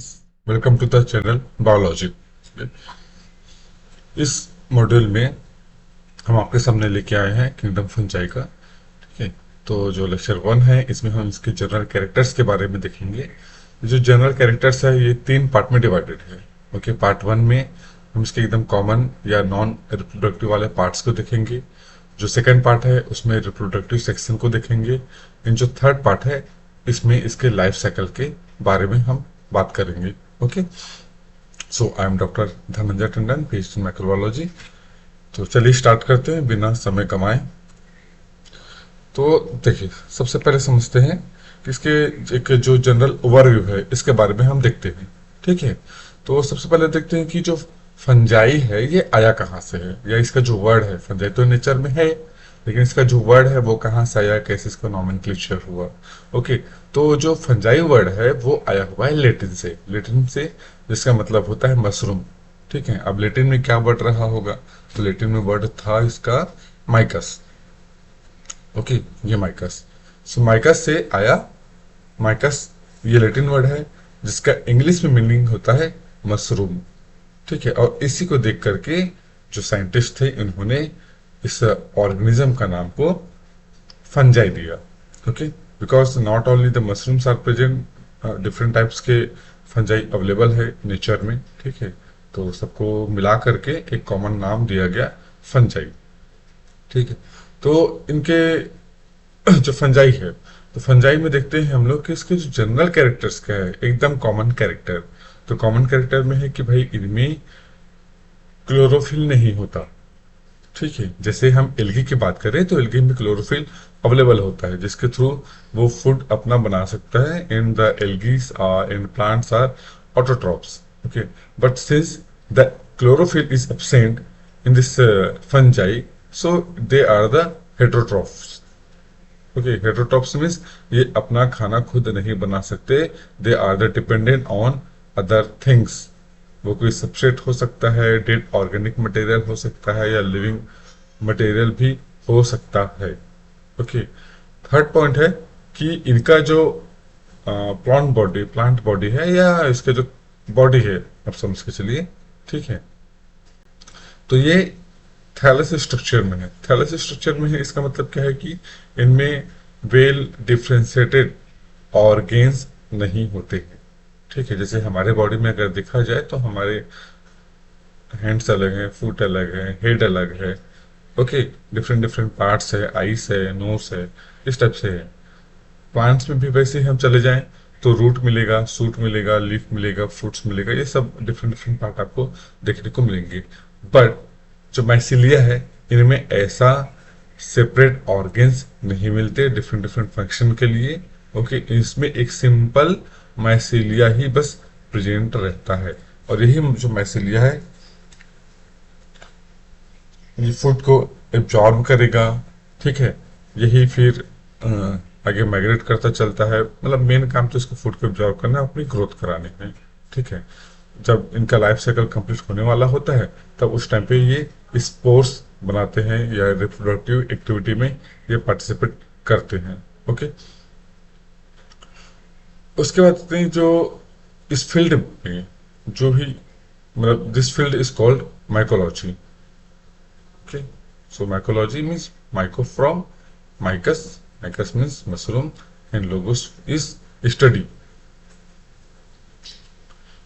Friends, welcome to the channel biology. इस module में हम आपके सामने लेके आए हैं किंगडम फंजाई का। ठीक है, तो जो लेक्चर 1 है इसमें हम इसके जनरल कैरेक्टर्स के बारे में देखेंगे। जो जनरल कैरेक्टर्स है ये 3 पार्ट में डिवाइडेड है। ओके, पार्ट 1 में हम इसके एकदम कॉमन या नॉन रिप्रोडक्टिव वाले पार्ट्स को देखेंगे। जो सेकंड पार्ट है उसमें रिप्रोडक्टिव सेक्शन को देखेंगे। इन जो थर्ड पार्ट है इसमें इसके लाइफ साइकिल के बारे में हम बात करेंगे। Okay, so I am doctor Dhananjay Tandon, PhD in microbiology. तो चलिए स्टार्ट करते हैं बिना समय कमाए। तो देखिए, सबसे पहले समझते हैं कि इसके एक जो जनरल ओवरव्यू है इसके बारे में हम देखते हैं। ठीक है, तो सबसे पहले देखते हैं कि जो फंजाई है ये आया कहाँ से है, या इसका जो वर्ड है, फंजाई तो नेचर में है लेकिन इसका जो वर्ड है वो कहाँ से आया, कैसे इसका नॉमेनक्लेचर हुआ। ओके, तो जो फंजाई वर्ड है वो आया हुआ है लेटिन से जिसका मतलब होता है मशरूम। ठीक है, अब लेटिन में क्या वर्ड रहा होगा, तो लेटिन में वर्ड था इसका माइकस। ओके, ये माइकस, सो माइकस से आया। माइकस ये लैटिन वर्ड है जिसका इंग्लिश में मीनिंग होता है मशरूम। ठीक है, और इसी को देख करके जो साइंटिस्ट थे इन्होंने इस ऑर्गेनिज्म का नाम को फंजाई दिया। Okay, because not only the mushrooms are present, different types के फंजाई अवेलेबल है नेचर में। ठीक है, तो सबको मिला करके एक कॉमन नाम दिया गया, फंजाई। ठीक है, तो इनके जो फंजाई है, तो फंजाई में देखते हैं हम लोग कि इसके जो जनरल कैरेक्टर्स क्या है, एकदम कॉमन कैरेक्टर। तो कॉमन कैरेक्टर में है कि भाई इनमें क्लोरोफिल नहीं होता। ठीक है, जैसे हम एल्गी की बात करें तो एल्गी में क्लोरोफिल अवेलेबल होता है जिसके थ्रू वो फूड अपना बना सकता है। In the algae in plants are autotrophs. Okay, but since the chlorophyll is absent in this fungi, so they are the heterotrophs. Okay, heterotrophs means ये अपना खाना खुद नहीं बना सकते। They are the dependent on other things. वो कोई substrate हो सकता है, डेड ऑर्गेनिक मटेरियल हो सकता है, या लिविंग मटेरियल भी हो सकता है। ओके, थर्ड पॉइंट है कि इनका जो प्लांट बॉडी है, या इसके जो बॉडी है, आप समझ के चलिए। ठीक है, तो ये थैलस स्ट्रक्चर में है। थैलस स्ट्रक्चर में है इसका मतलब क्या है कि इनमें वेल डिफ्रेंशिएटेड ऑर्गेन्स नहीं होते हैं। ठीक है, जैसे हमारे बॉडी में अगर देखा जाए तो हमारे हैंड्स अलग हैं, फुट अलग है, हेड अलग है। ओके, डिफरेंट डिफरेंट पार्ट्स है, आईस है, नोज है, इस टाइप से है। प्लांट्स में भी वैसे ही हम चले जाएं तो रूट मिलेगा, सूट मिलेगा, लीफ मिलेगा, फ्रूट्स मिलेगा, ये सब डिफरेंट डिफरेंट पार्ट आपको देखने को मिलेंगे। बट जो माइसीलिया है इनमें ऐसा सेपरेट ऑर्गेन्स नहीं मिलते डिफरेंट डिफरेंट फंक्शन के लिए। ओके, इसमें एक सिंपल माइसीलिया ही बस प्रेजेंट रहता है, और यही जो माइसीलिया है ये फूड को एब्जॉर्ब करेगा। ठीक है, यही फिर आगे माइग्रेट करता चलता है। मतलब मेन काम तो इसको फूड को एब्जॉर्ब करना है, अपनी ग्रोथ कराने में। ठीक है, जब इनका लाइफ साइकिल कंप्लीट होने वाला होता है तब उस टाइम पे ये स्पोर्स बनाते हैं या रिप्रोडक्टिव एक्टिविटी में ये पार्टिसिपेट करते हैं। ओके, उसके बाद आते हैं जो इस फील्ड में जो भी, मतलब this field is called mycology. Okay, so mycology means myco from mycus. Mycus means mushroom, and logos is study.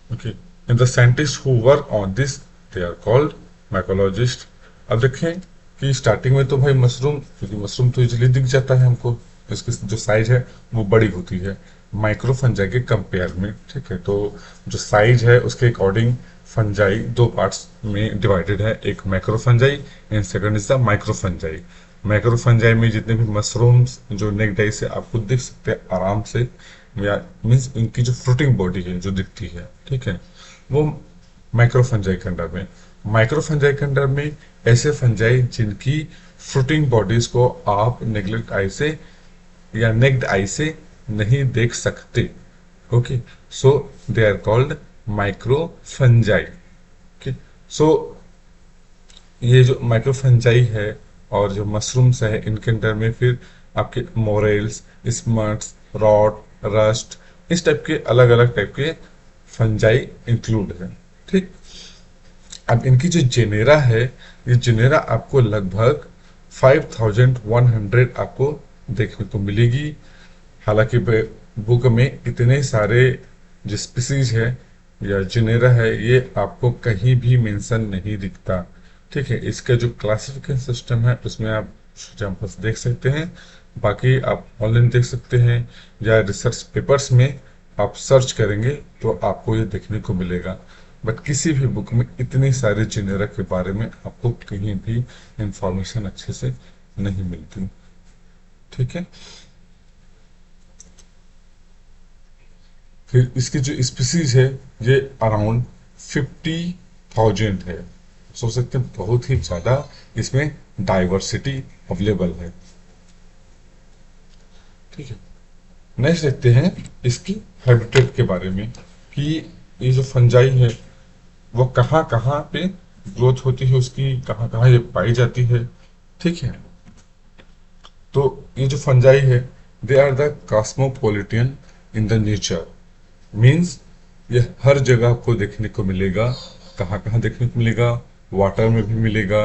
Okay, and the scientists who work on this they are called mycologist. अब देखें कि starting में तो भाई mushroom, क्योंकि mushroom तो easily दिख जाता है हमको, इसकी जो साइज है वो बड़ी होती है माइक्रो फंजाई के कंपेयर में। ठीक है, तो जो साइज है उसके अकॉर्डिंग फंजाई दो पार्ट्स में डिवाइडेड है, एक macro fungi and second is the micro fungi. Macro fungi में जितने भी मशरूम्स जो नेक्ड आई से आपको दिख सकते हैं आराम से, या मीन्स इनकी जो फ्रूटिंग बॉडी है जो दिखती है, ठीक है, वो माइक्रो फंजाई के अंडर में। माइक्रो फंजाई के अंडर में ऐसे फंजाई जिनकी फ्रूटिंग बॉडीज को आप नेग्लेक्ट आई से या नेक्ड आई से नहीं देख सकते। Okay, so they are called micro fungi. Okay, so ये जो माइक्रो फंजाई है और जो मशरूम्स है इनके अंदर में फिर आपके मोरेल्स, स्मट्स, रॉट, रस्ट, इस टाइप के अलग अलग टाइप के फंजाई इंक्लूड है। ठीक। अब इनकी जो जेनेरा है, ये जेनेरा आपको लगभग 5100 आपको देखने को मिलेगी। हालांकि बुक में इतने सारे जो स्पीसीज है या जेनेरा है ये आपको कहीं भी मेंशन नहीं दिखता। ठीक है, इसका जो क्लासिफिकेशन सिस्टम है उसमें आप एग्जाम्पल्स देख सकते हैं, बाकी आप ऑनलाइन देख सकते हैं या रिसर्च पेपर्स में आप सर्च करेंगे तो आपको ये देखने को मिलेगा। बट किसी भी बुक में इतने सारे जेनेरा के बारे में आपको कहीं भी इंफॉर्मेशन अच्छे से नहीं मिलती। ठीक है। फिर इसकी जो स्पीसीज है ये अराउंड 50,000 है। सोच सकते हैं बहुत ही ज्यादा इसमें डाइवर्सिटी अवेलेबल है। ठीक है। नेक्स्ट देखते हैं इसकी हैबिटेट के बारे में कि ये जो फंजाई है वो कहाँ कहाँ पे ग्रोथ होती है, उसकी कहाँ कहाँ ये पाई जाती है। ठीक है। तो ये जो फंजाई है they are the cosmopolitan in the nature. Means ये हर जगह आपको देखने को मिलेगा। कहाँ कहाँ देखने को मिलेगा? वाटर में भी मिलेगा,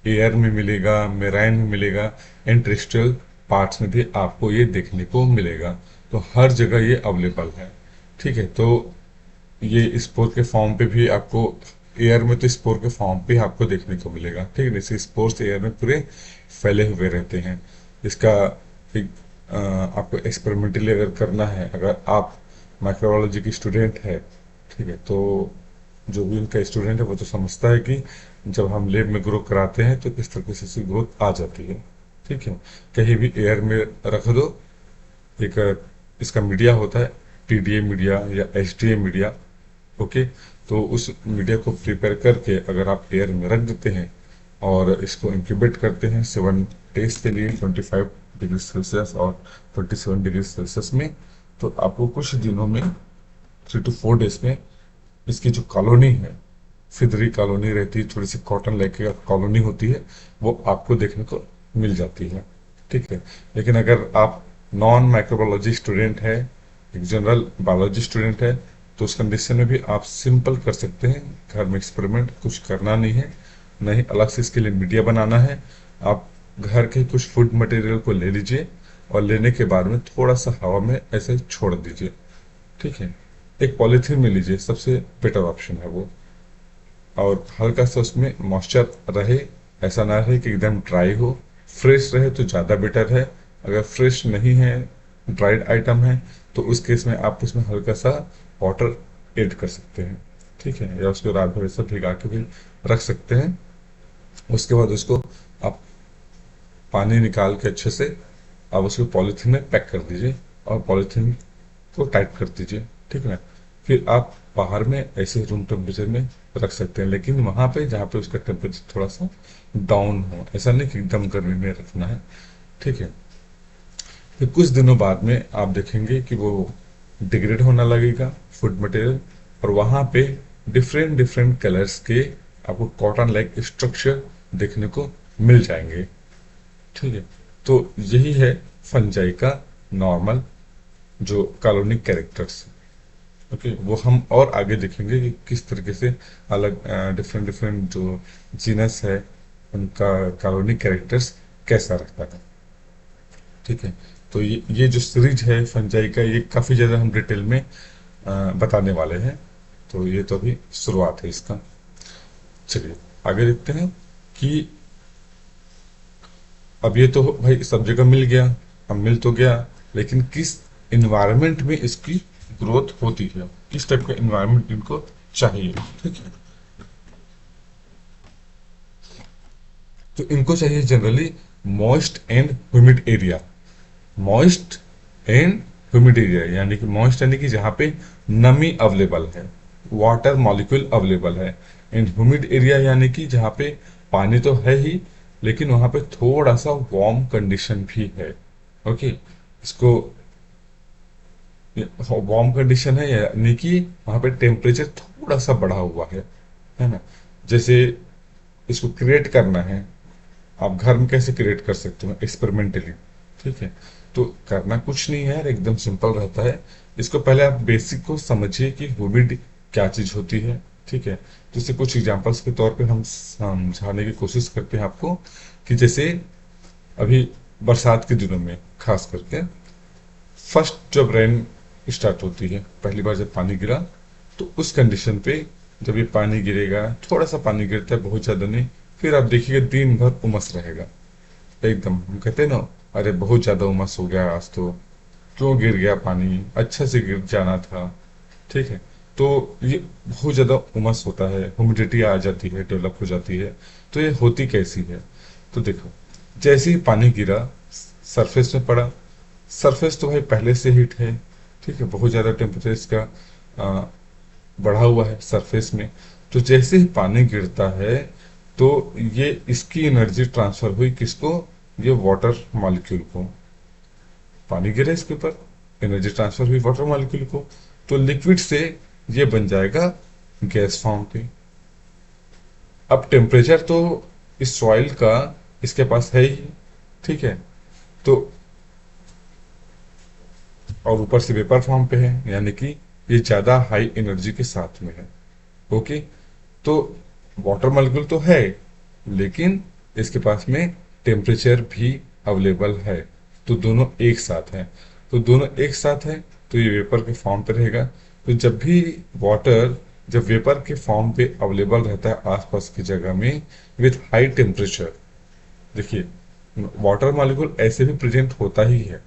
एयर में मिलेगा, मेराइन में मिलेगा, एंड टेरेस्ट्रियल पार्ट्स में भी आपको ये देखने को मिलेगा। तो हर जगह ये अवेलेबल है। ठीक है। तो ये स्पोर के फॉर्म पे भी आपको, एयर में तो स्पोर के फॉर्म पे आपको देखने को मिलेगा। ठीक है। जैसे स्पोर्स एयर में पूरे फैले हुए रहते हैं। इसका एक आपको एक्सपेरिमेंटली अगर करना है, अगर आप माइक्रोबायोलॉजी की स्टूडेंट है, ठीक है, तो जो भी उनका स्टूडेंट है वो तो समझता है कि जब हम लैब में ग्रो कराते हैं तो इस तरीके से ग्रोथ आ जाती है। ठीक है। कहीं भी एयर में रख दो, एक इसका मीडिया होता है, टीडीए मीडिया या एचडीए मीडिया। ओके। तो उस मीडिया को प्रिपेयर करके अगर आप एयर में रख देते हैं और इसको इंक्यूबेट करते हैं 7 डेज के लिए 25 डिग्री सेल्सियस और 27 डिग्री सेल्सियस में, तो आपको कुछ दिनों में 3 to 4 डेज में इसकी जो कॉलोनी है, फिदरी कॉलोनी रहती है, थोड़ी सी कॉटन लाइक कॉलोनी होती है, वो आपको देखने को मिल जाती है। ठीक है। लेकिन अगर आप नॉन माइक्रोबायोलॉजी स्टूडेंट है, एक जनरल बायोलॉजी स्टूडेंट है, तो उस कंडीशन में भी आप सिंपल कर सकते हैं। घर में एक्सपेरिमेंट कुछ करना नहीं है, नहीं अलग से इसके लिए मीडिया बनाना है। आप घर के कुछ फूड मटेरियल को ले लीजिए और लेने के बाद में थोड़ा सा हवा में ऐसे छोड़ दीजिए। ठीक है। एक पॉलीथीन में लीजिए, सबसे बेटर ऑप्शन है वो। और हल्का सा उसमें मॉइस्चर रहे, ऐसा ना रहे कि एकदम ड्राई हो। फ्रेश रहे तो ज़्यादा बेटर है। अगर फ्रेश नहीं है, ड्राइड आइटम है, तो उस केस में आप उसमें हल्का सा वाटर ऐड कर सकते हैं। ठीक है। या उसको रात भर ऐसा भिगा के भी रख सकते हैं। उसके बाद उसको आप पानी निकाल के अच्छे से आप उसको पॉलीथीन में पैक कर दीजिए और पॉलीथीन को टाइट कर दीजिए। ठीक है ना। फिर आप बाहर में ऐसे रूम टेम्परेचर में रख सकते हैं, लेकिन वहां पे जहाँ पे उसका टेम्परेचर थोड़ा सा डाउन हो, ऐसा नहीं कि एकदम गर्मी में रखना है। ठीक है। फिर कुछ दिनों बाद में आप देखेंगे कि वो डिग्रेड होने लगेगा फूड मटेरियल, और वहां पे डिफरेंट डिफरेंट कलर्स के आपको कॉटन लाइक स्ट्रक्चर देखने को मिल जाएंगे। ठीक है। तो यही है फंजाई का नॉर्मल जो कॉलोनिक कैरेक्टर्स। ओके। वो हम और आगे देखेंगे कि किस तरीके से अलग डिफरेंट डिफरेंट जो जीनस है उनका कॉलोनिक कैरेक्टर्स कैसा रहता है। ठीक है। तो ये जो सीरीज है फंजाई का, ये काफी ज्यादा हम डिटेल में बताने वाले हैं। तो ये तो अभी शुरुआत है इसका। चलिए आगे देखते हैं कि अब ये तो भाई सब जगह मिल गया, अब मिल तो गया, लेकिन किस इन्वायरमेंट में इसकी ग्रोथ होती है, किस टाइप का इन्वायरमेंट इनको चाहिए। ठीक है। तो इनको चाहिए generally moist and humid area. Moist and humid area यानी कि मॉइस्ट यानी कि जहां पे नमी अवेलेबल है, वाटर मॉलिक्यूल अवेलेबल है, एंड ह्यूमिड एरिया यानी कि जहां पे पानी तो है ही, लेकिन वहां पे थोड़ा सा वार्म कंडीशन भी है। ओके। इसको वार्म कंडीशन है यानी कि वहां पे टेम्परेचर थोड़ा सा बढ़ा हुआ है ना। जैसे इसको क्रिएट करना है, आप घर में कैसे क्रिएट कर सकते हो एक्सपेरिमेंटली। ठीक है। तो करना कुछ नहीं है यार, एकदम सिंपल रहता है। इसको पहले आप बेसिक को समझिए कि ह्यूमिड क्या चीज होती है। ठीक है, तो इसे कुछ एग्जांपल्स के तौर पे हम समझाने की कोशिश करते हैं आपको, कि जैसे अभी बरसात के दिनों में खास करके फर्स्ट जब रेन स्टार्ट होती है, पहली बार जब पानी गिरा, तो उस कंडीशन पे जब ये पानी गिरेगा, थोड़ा सा पानी गिरता है, बहुत ज्यादा नहीं, फिर आप देखिएगा दिन भर उमस रहेगा एकदम। हम कहते हैं ना, अरे बहुत ज्यादा उमस हो गया आज तो, क्यों गिर गया पानी, अच्छा से गिर जाना था। ठीक है, तो ये बहुत ज्यादा उमस होता है, ह्यूमिडिटी आ जाती है, डेवलप हो जाती है। तो ये होती कैसी है, तो देखो, जैसे ही पानी गिरा, सरफेस में पड़ा, सरफेस तो भाई पहले से हीट है। ठीक है, बहुत ज्यादा टेम्परेचर इसका आ, बढ़ा हुआ है सरफेस में। तो जैसे ही पानी गिरता है, तो ये इसकी एनर्जी ट्रांसफर हुई किसको, ये वाटर मॉलिक्यूल को। पानी गिरा इसके ऊपर, एनर्जी ट्रांसफर हुई वाटर मॉलिक्यूल को, तो लिक्विड से ये बन जाएगा गैस फॉर्म पे। अब टेम्परेचर तो इस सॉइल का इसके पास है ही। ठीक है, तो और ऊपर से वेपर फॉर्म पे है, यानी कि ये ज्यादा हाई एनर्जी के साथ में है। ओके, तो वाटर मॉलिक्यूल तो है, लेकिन इसके पास में टेम्परेचर भी अवेलेबल है। तो दोनों एक साथ हैं, तो दोनों एक साथ है, तो ये वेपर के फॉर्म पे रहेगा। तो जब भी वाटर जब वेपर के फॉर्म पे अवेलेबल रहता है आसपास की जगह में विथ हाई टेम्परेचर, देखिए वाटर मॉलिक्यूल ऐसे भी प्रेजेंट होता ही है,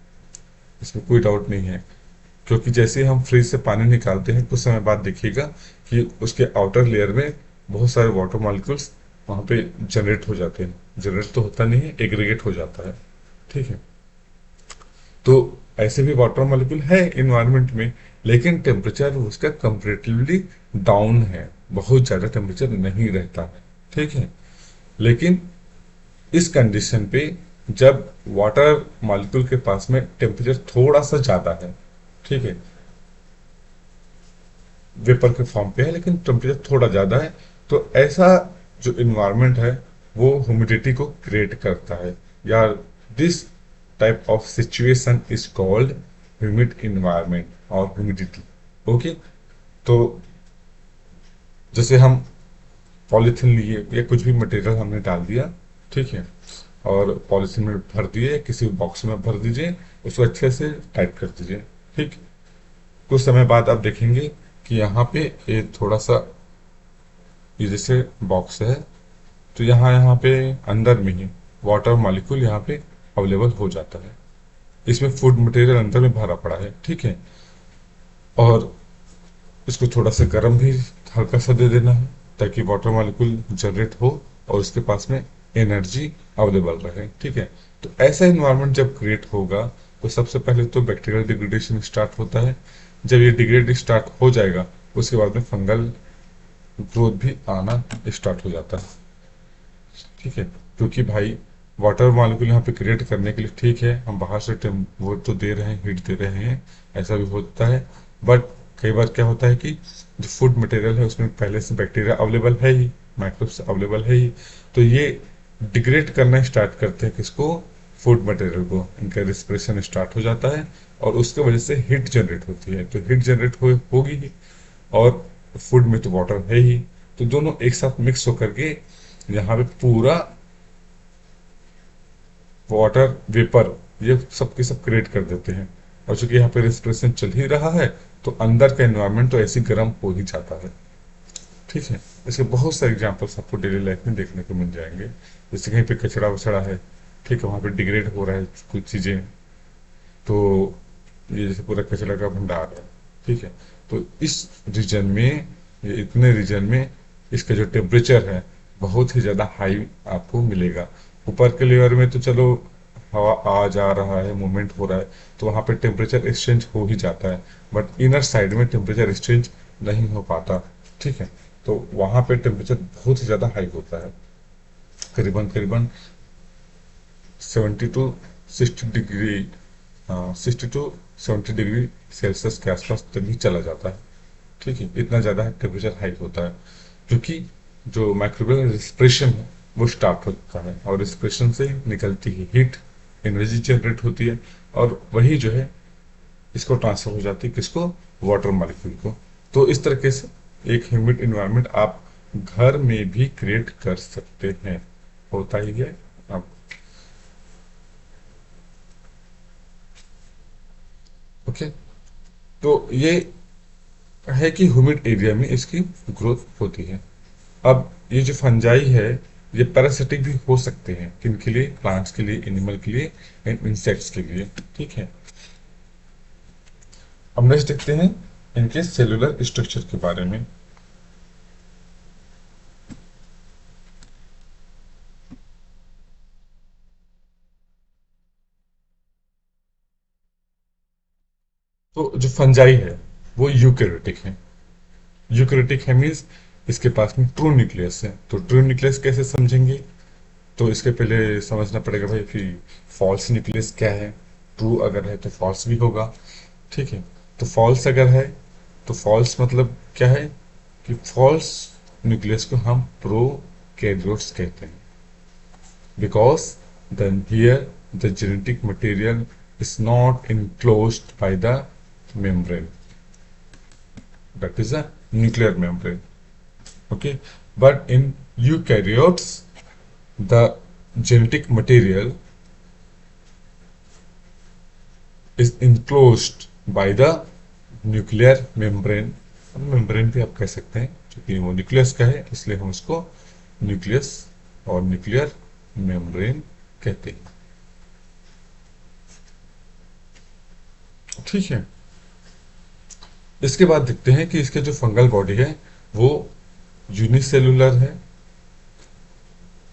इसमें कोई डाउट नहीं है। क्योंकि जैसे ही हम फ्रिज से पानी निकालते हैं, कुछ समय बाद देखिएगा कि उसके आउटर लेयर में बहुत सारे वाटर मॉलिक्यूल्स वहां पे जनरेट हो जाते हैं। जनरेट तो होता नहीं है, एग्रीगेट हो जाता है। ठीक है, तो ऐसे भी वाटर मॉलिक्यूल है इन्वायरमेंट में, लेकिन टेम्परेचर उसका कंपेरेटिवली डाउन है, बहुत ज्यादा टेम्परेचर नहीं रहता है। ठीक है, लेकिन इस कंडीशन पे जब वाटर मॉलिक्यूल के पास में टेम्परेचर थोड़ा सा ज्यादा है, ठीक है, वेपर के फॉर्म पे है लेकिन टेम्परेचर थोड़ा ज्यादा है, तो ऐसा जो इन्वायरमेंट है वो ह्यूमिडिटी को क्रिएट करता है, या this type of situation is called humid environment और ह्यूमिडिटी। ओके, तो जैसे हम पॉलिथीन लिए या कुछ भी मटेरियल हमने डाल दिया, ठीक है, और पॉलिथीन में भर दिए, किसी बॉक्स में भर दीजिए, उसको अच्छे से टाइट कर दीजिए। ठीक, कुछ समय बाद आप देखेंगे कि यहाँ पे ये थोड़ा सा, ये जैसे बॉक्स है, तो यहाँ यहाँ पे अंदर में ही वाटर मॉलिक्यूल यहाँ पे अवेलेबल हो जाता है। इसमें फूड मटेरियल अंदर में भरा पड़ा है। ठीक है, और इसको थोड़ा सा गर्म भी हल्का सा दे देना है, ताकि वाटर मॉलिक्यूल जनरेट हो और उसके पास में एनर्जी अवेलेबल रहे। ठीक है, तो ऐसा इन्वायरमेंट जब क्रिएट होगा, तो सबसे पहले तो बैक्टीरियल डिग्रेडेशन स्टार्ट होता है। जब ये डिग्रेड स्टार्ट हो जाएगा, उसके बाद में फंगल ग्रोथ भी आना स्टार्ट हो जाता है। ठीक है, क्योंकि भाई वाटर मॉलिक्यूल यहाँ पे क्रिएट करने के लिए, ठीक है, हम बाहर से वो तो दे रहे हैं, हीट दे रहे हैं, ऐसा भी होता है, बट कई बार क्या होता है कि जो फूड मटेरियल है उसमें पहले से बैक्टीरिया अवेलेबल है ही, माइक्रोब्स अवेलेबल है ही, तो ये डिग्रेड करना स्टार्ट करते हैं किसको, फूड मटेरियल को, इनका रिस्पिरेशन स्टार्ट हो जाता है, और उसके वजह से हीट जनरेट होती है। तो हीट जनरेट होगी ही, और फूड में तो वाटर है ही, तो दोनों एक साथ मिक्स होकर के यहाँ पे पूरा वाटर वेपर ये सब के सब क्रिएट कर देते हैं। और चूंकि यहाँ पे रेस्पिरेशन चल ही रहा है, तो अंदर का एनवायरनमेंट तो ऐसे गर्म हो ही जाता है। ठीक है, इसके बहुत सारे एग्जांपल्स आपको डेली लाइफ में देखने को मिल जाएंगे। जैसे कहीं पे कचरा वचड़ा है, ठीक है, वहां पे डिग्रेड हो रहा है कुछ चीजें, तो ये जैसे पूरा कचरा का भंडार है। ठीक है, तो इस रीजन में, ये इतने रीजन में इसका जो टेम्परेचर है बहुत ही ज्यादा हाई आपको मिलेगा। ऊपर के लेयर में तो चलो हवा आ जा रहा है, मूवमेंट हो रहा है, तो वहां पे टेम्परेचर एक्सचेंज हो ही जाता है, बट इनर साइड में टेम्परेचर एक्सचेंज नहीं हो पाता। ठीक है, तो वहां पे टेम्परेचर बहुत ही ज्यादा हाई होता है, करीबन करीबन 70 to 60 degree, 60 to 70 degree Celsius के आसपास तक भी चला जाता है। ठीक है, इतना ज्यादा टेम्परेचर हाई होता है, क्योंकि जो माइक्रोबियल रिस्पिरेशन है वो स्टार्ट होता है, और रिस्पिरेशन से निकलती ही हीट एनर्जी जनरेट होती है, और वही जो है इसको ट्रांसफर हो जाती है किसको, वाटर मॉलिक्यूल को। तो इस तरीके से एक ह्यूमिड इन्वायरमेंट आप घर में भी क्रिएट कर सकते हैं। होता ही है। आप ओके। तो ये है कि ह्यूमिड एरिया में इसकी ग्रोथ होती है। अब ये जो फंजाई है, ये पैरासिटिक भी हो सकते हैं, किनके लिए? प्लांट्स के लिए, एनिमल के लिए एंड इंसेक्ट्स के लिए। ठीक है। अब नेक्स्ट देखते हैं इनके सेलुलर स्ट्रक्चर के बारे में। तो जो फंजाई है वो यूकेरियोटिक है। यूकेरियोटिक है मीन्स इसके पास में ट्रू न्यूक्लियस है। तो ट्रू न्यूक्लियस कैसे समझेंगे? तो इसके पहले समझना पड़ेगा भाई कि फॉल्स न्यूक्लियस क्या है। ट्रू अगर है तो फॉल्स भी होगा। ठीक है। तो फॉल्स अगर है तो फॉल्स मतलब क्या है कि फॉल्स न्यूक्लियस को हम प्रोकैरियोट्स कहते हैं, because then here the genetic material is not enclosed by the membrane, that is a nuclear membrane. Okay, but in eukaryotes the genetic material is enclosed by the nuclear membrane. Membrane भी आप कह सकते हैं, क्योंकि वो nucleus का है इसलिए हम उसको न्यूक्लियस और न्यूक्लियर मेम्ब्रेन कहते हैं। ठीक है। इसके बाद देखते हैं कि इसके जो फंगल बॉडी है वो यूनिसेलुलर है।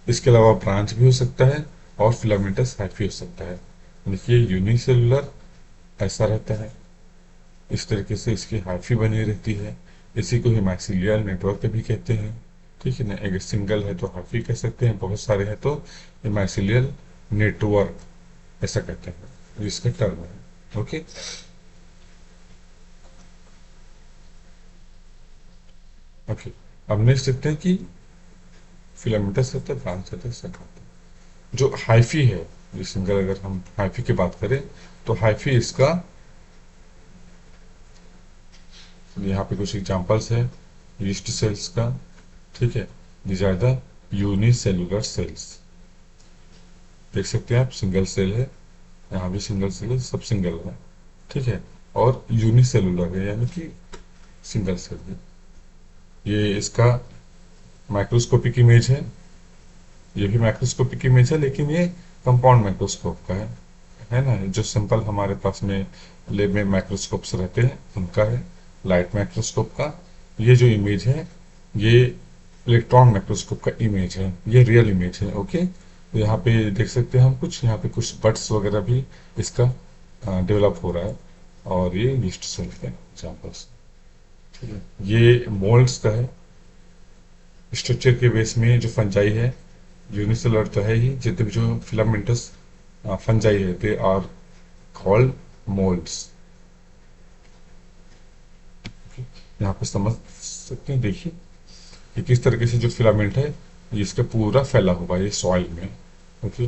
इसके अलावा ब्रांच भी हो सकता है और फिलामेंटस हाइफी हो सकता है। देखिए यूनिसेलुलर ऐसा रहता है, इस तरीके से इसकी हाइफी बनी रहती है। इसी को ही माइसीलियल नेटवर्क भी कहते हैं। ठीक है ना। अगर सिंगल है तो हाइफी कह सकते हैं, बहुत सारे हैं तो माइसीलियल नेटवर्क ऐसा कहते हैं, इसका टर्म है। ओके। ओके। अब नेक्स्ट देखते हैं कि फिलामेंटस रहता है, ब्रांच रहता है, सब रहता है। जो हाइफी है, ये सिंगल, अगर हम हाइफी की बात करें तो हाइफी इसका, यहाँ पे कुछ एग्जांपल्स है यीस्ट सेल्स का। ठीक है। These are the unicellular cells. देख सकते हैं आप, सिंगल सेल है, यहाँ भी सिंगल सेल है, सब सिंगल है। ठीक है। और यूनिसेलुलर है यानी कि सिंगल सेल है। ये इसका माइक्रोस्कोपिक इमेज है, ये भी माइक्रोस्कोपिक इमेज है, लेकिन ये कंपाउंड माइक्रोस्कोप का है ना। जो सिंपल हमारे पास में लैब में माइक्रोस्कोप्स रहते हैं उनका है, लाइट माइक्रोस्कोप का। ये जो इमेज है ये इलेक्ट्रॉन माइक्रोस्कोप का इमेज है, ये रियल इमेज है। ओके। तो यहाँ पे देख सकते हैं हम कुछ, यहाँ पे कुछ बट्स वगैरह भी इसका डेवलप हो रहा है, और ये यीस्ट सेल के एग्जाम्पल्स। ठीक है। ये मोल्ड्स का है। स्ट्रक्चर के बेस में जो फंजाई है, यूनिसेलुलर तो है ही, जितने भी जो फिलामेंटस फंजाई है दे आर कॉल्ड मोल्ड्स। यहाँ पे समझ सकते हैं, देखिए कि किस तरीके से जो फिलामेंट है ये इसका पूरा फैला हुआ है ये सॉइल में। ओके।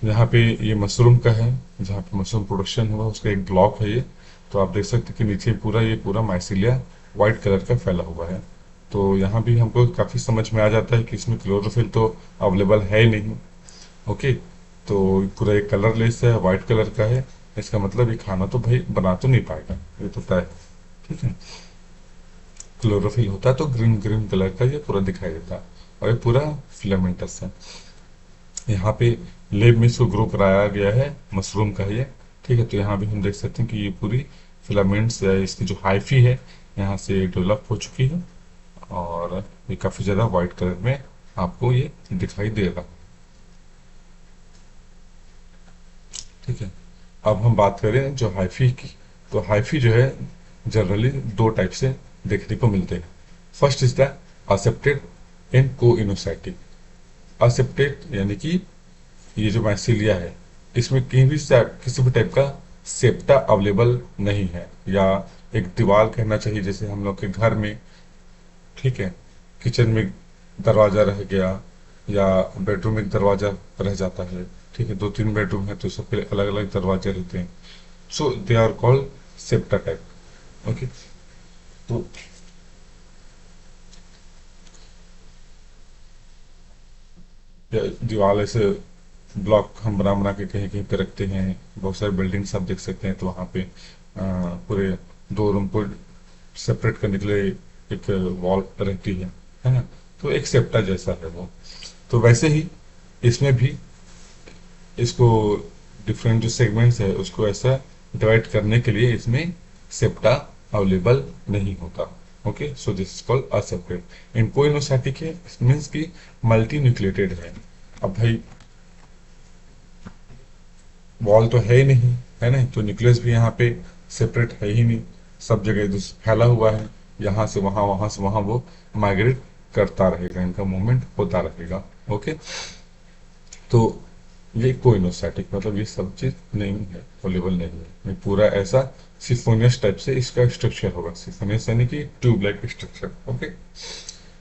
यहाँ पे ये मशरूम का है, जहाँ पे मशरूम प्रोडक्शन हुआ उसका एक ब्लॉक है ये। तो आप देख सकते हैं कि नीचे पूरा ये पूरा माइसीलिया व्हाइट कलर का फैला हुआ है। तो यहाँ भी हमको काफ़ी समझ में आ जाता है कि इसमें क्लोरोफिल तो अवेलेबल है ही नहीं। ओके। तो पूरा एक कलरलेस है, व्हाइट कलर का है, इसका मतलब ये खाना तो भाई बना तो नहीं पाएगा, ये तो तय है। ठीक है। क्लोरोफिल होता तो ग्रीन ग्रीन कलर का ये पूरा दिखाई देता, और ये पूरा फिलामेंटस है। यहाँ पे लेब में इसको ग्रो कराया गया है मशरूम का ये। ठीक है। तो यहाँ भी हम देख सकते हैं कि ये पूरी फिलामेंट्स या इसकी जो हाइफी है यहाँ से डेवलप हो चुकी है, और ये काफ़ी ज़्यादा व्हाइट कलर में आपको ये दिखाई देगा। ठीक है। अब हम बात करें जो हाइफी की, तो हाइफी जो है जनरली दो टाइप से देखने को मिलते हैं। First is the accepted and को इनोसाइटिक। असेप्टेड यानी कि ये जो माइसीलिया है इसमें कहीं भी किसी भी टाइप का सेप्टा अवेलेबल नहीं है, या एक दीवार कहना चाहिए जैसे हम लोग के घर में। ठीक है। किचन में दरवाजा रह गया, या बेडरूम में दरवाजा रह जाता है। ठीक है। दो तीन बेडरूम है तो सबके अलग अलग दरवाजे रहते हैं, so they are called septa type. Okay. तो या दीवार ऐसे ब्लॉक हम बना बना के कहीं कहीं पे रखते हैं, बहुत सारे बिल्डिंग्स आप देख सकते हैं, तो वहाँ पे पूरे दो रूम को सेपरेट करने के लिए एक वॉल रहती है ना। तो एक सेप्टा जैसा है वो। तो वैसे ही इसमें भी इसको डिफरेंट जो सेगमेंट्स है उसको ऐसा डिवाइड करने के लिए इसमें सेप्टा अवेलेबल नहीं होता। Okay, so this is called aseptate. इन कोइनोसाइटिक है, मीन्स की मल्टी न्यूक्लिएटेड है। अब भाई वॉल तो है ही नहीं, है ना, तो न्यूक्लियस भी यहाँ पे सेपरेट है ही नहीं, सब जगह फैला हुआ है, यहाँ से वहां, वहां से वहां वो माइग्रेट करता रहेगा, इनका मूवमेंट होता रहेगा। ओके, तो ये कोइनोस्टैटिक मतलब ये सब चीज नहीं है, अवेलेबल नहीं है, ये पूरा ऐसा सिफोनियस टाइप से इसका स्ट्रक्चर होगा, सिफोनियस यानी कि tube like structure. Okay,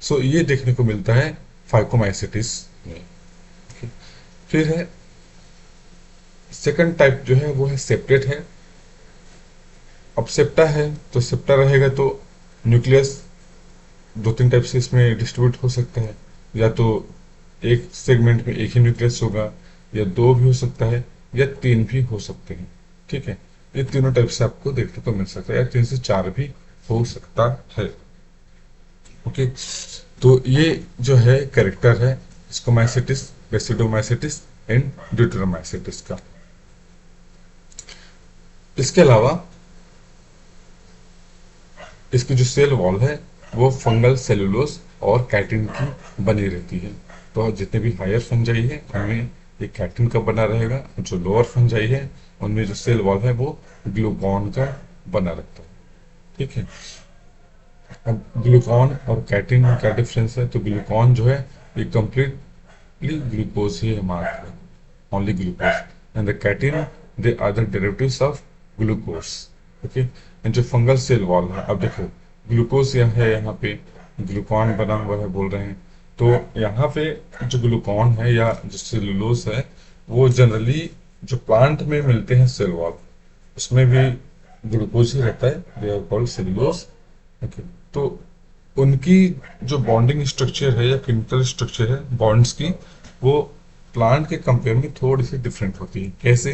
so ये देखने को मिलता है फाइकोमाइसिटिस में। Okay? फिर है सेकंड टाइप जो है वो है सेप्टेट है। अब सेप्टा है तो सेप्टा रहेगा तो न्यूक्लियस दो तीन टाइप से इसमें डिस्ट्रीब्यूट हो सकता है, या तो एक सेगमेंट में एक ही न्यूक्लियस होगा, या दो भी हो सकता है, या तीन भी हो सकते हैं। ठीक है, ये तीनों टाइप से आपको देखने को मिल सकता है, या तीन से चार भी हो सकता है। ओके, तो ये जो है कैरेक्टर है स्कोमाइसिटिस, बेसिडोमाइसिटिस एंड ड्यूटेरोमाइसिटिस का। इसके अलावा इसकी जो सेल वॉल है वो फंगल सेलुलोज और कैटिन की बनी रहती है। तो जितने भी हायर फंजाई है उनमें ये कैटिन का बना रहेगा, जो लोअर फंजाई है उनमें जो सेल वॉल है वो ग्लूकॉन का बना रहता है। ठीक है, अब ग्लूकॉन और कैटिन में क्या डिफरेंस है, तो ग्लूकॉन जो है ये कंप्लीटली ग्लूकोज ही है मात्र, only glucose, and the catin they are the derivatives of glucose. Okay, and जो फंगल सेल वॉल है, अब देखो ग्लूकोज यहाँ है, यहाँ पे ग्लूकॉन बना हुआ है बोल रहे हैं, तो यहाँ पे जो ग्लूकॉन है या जो सेलुलोज है वो जनरली जो प्लांट में मिलते हैं सेल वॉल उसमें भी ग्लूकोज ही रहता है, they are called cellulose. Okay, तो उनकी जो बॉन्डिंग स्ट्रक्चर है या केमिकल स्ट्रक्चर है बॉन्ड्स की, वो प्लांट के कंपेयर में थोड़ी सी डिफरेंट होती है। कैसे,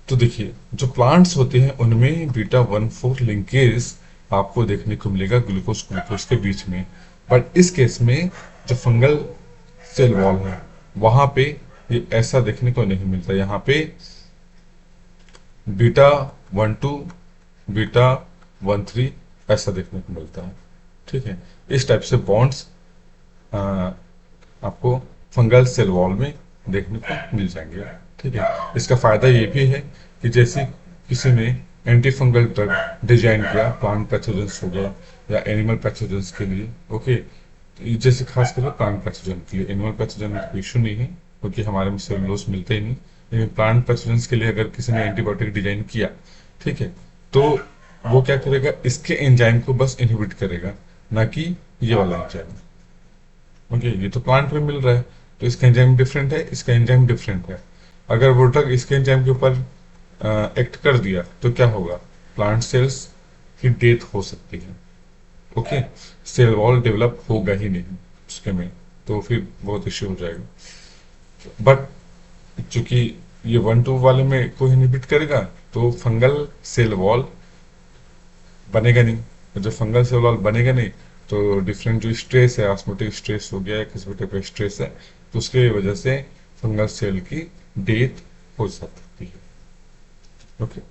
तो देखिए जो प्लांट्स होते हैं उनमें बीटा 1,4 लिंकेज आपको देखने को मिलेगा ग्लूकोज ग्लूकोज के बीच में, बट इस केस में जो फंगल सेल वॉल है वहां पे ये ऐसा देखने को नहीं मिलता। यहाँ पे बीटा 1,2 बीटा 1,3 ऐसा देखने को मिलता है। ठीक है, इस टाइप से बॉन्ड्स आपको फंगल सेल वॉल में देखने को मिल जाएंगे। ठीक है, इसका फायदा ये भी है कि जैसे किसी ने एंटी फंगल ड्रग डिजाइन किया प्लांट पैथोजेंस हो गया या एनिमल पैथोजेंस के लिए। ओके, जैसे खास कर प्लांट पैथोजन के लिए, एनिमल पैथोजन का इशू नहीं है क्योंकि हमारे में सेलुलोज मिलते ही नहीं, लेकिन प्लांट पैथोजेंस के लिए अगर किसी ने एंटीबायोटिक डिजाइन किया, ठीक है, तो वो क्या करेगा, इसके एंजाइम को बस इनहिबिट करेगा, ना कि ये वाला एंजाइम। ओके, ये तो प्लांट में मिल रहा है तो इसका एंजाइम डिफरेंट है, इसका एंजाइम डिफरेंट है। अगर वो ड्रग इसके एंजाइम के ऊपर एक्ट कर दिया तो क्या होगा, प्लांट सेल्स की डेथ हो सकती है। ओके, सेल वॉल डेवलप होगा ही नहीं उसके में, तो फिर बहुत इश्यू हो जाएगा। बट चूंकि ये 1,2 वाले में को इनहिबिट करेगा तो फंगल सेल वॉल बनेगा नहीं, तो जब फंगल सेल वॉल बनेगा नहीं तो डिफरेंट जो स्ट्रेस है, ऑस्मोटिक स्ट्रेस हो गया, किसी भी टाइप का स्ट्रेस है, तो उसके वजह से फंगल सेल की डेथ हो सकती है। ओके,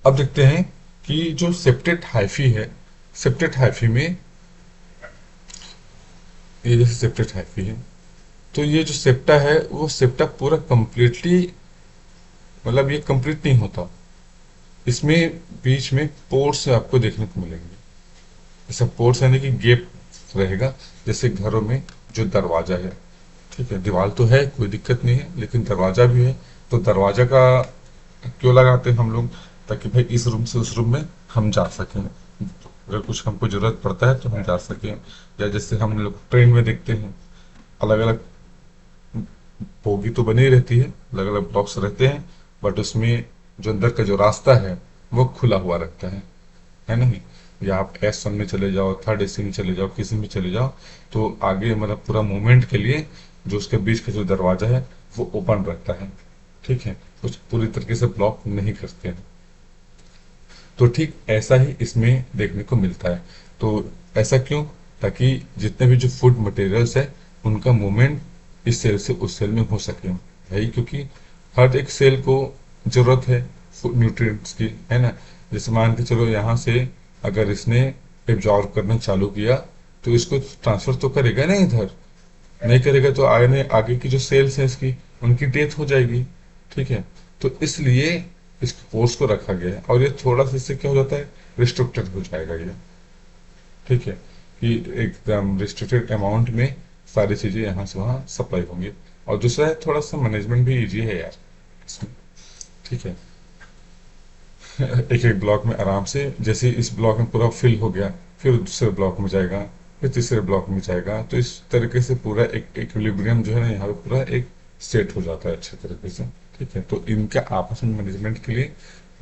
अब देखते हैं कि जो सेप्टेट हाइफी है, सेप्टेट हाइफी में ये जैसे सेप्टेट हाइफी है, तो ये जो सेप्टा है वो सेप्टा पूरा कंप्लीटली, मतलब ये कंप्लीट नहीं होता, इसमें बीच में पोर्स आपको देखने को मिलेंगे। ऐसा पोर्स यानी कि गैप रहेगा, जैसे घरों में जो दरवाजा है, ठीक है, दीवार तो है कोई दिक्कत नहीं है, लेकिन दरवाजा भी है, तो दरवाजा का क्यों लगाते हैं हम लोग, ताकि भाई इस रूम से उस रूम में हम जा सकें, अगर कुछ हमको जरूरत पड़ता है तो हम जा सकें। या जैसे हम लोग ट्रेन में देखते हैं अलग अलग बोगी तो बनी रहती है, अलग अलग ब्लॉक्स रहते हैं, बट उसमें जो अंदर का जो रास्ता है वो खुला हुआ रहता है नहीं, या आप S1 में चले जाओ, थर्ड AC में चले जाओ, किसी में चले जाओ, तो आगे मतलब पूरा मूवमेंट के लिए जो उसके बीच का जो दरवाजा है वो ओपन रहता है। ठीक है, कुछ पूरी तरीके से ब्लॉक नहीं करते हैं। तो ठीक ऐसा ही इसमें देखने को मिलता है। तो ऐसा क्यों? ताकि जितने भी जो फूड मटेरियल्स है उनका मूवमेंट इस सेल से उस सेल में हो सके भाई, क्योंकि हर एक सेल को जरूरत है फूड न्यूट्रिएंट्स की, है ना। जैसे मान के चलो यहाँ से अगर इसने एब्जॉर्ब करना चालू किया तो इसको ट्रांसफर तो करेगा ना इधर, नहीं करेगा तो आगे आगे की जो सेल्स हैं इसकी उनकी डेथ हो जाएगी। ठीक है, तो इसलिए इस फोर्स को रखा गया है, और ये थोड़ा सा इससे क्या हो जाता है, रिस्ट्रिक्टेड हो जाएगा ये। ठीक है, कि एकदम रिस्ट्रिक्टेड अमाउंट में सारी चीजें यहाँ से वहाँ सप्लाई होंगी। और दूसरा है थोड़ा सा मैनेजमेंट भी इजी है यार इसमें। ठीक है, एक एक ब्लॉक में आराम से, जैसे इस ब्लॉक में पूरा फिल हो गया, फिर दूसरे ब्लॉक में जाएगा, फिर तीसरे ब्लॉक में जाएगा, तो इस तरीके से पूरा एक इक्विलिब्रियम जो है ना यहाँ पे पूरा एक सेट हो जाता है अच्छे तरीके से। ठीक है, तो इनका आपस में मैनेजमेंट के लिए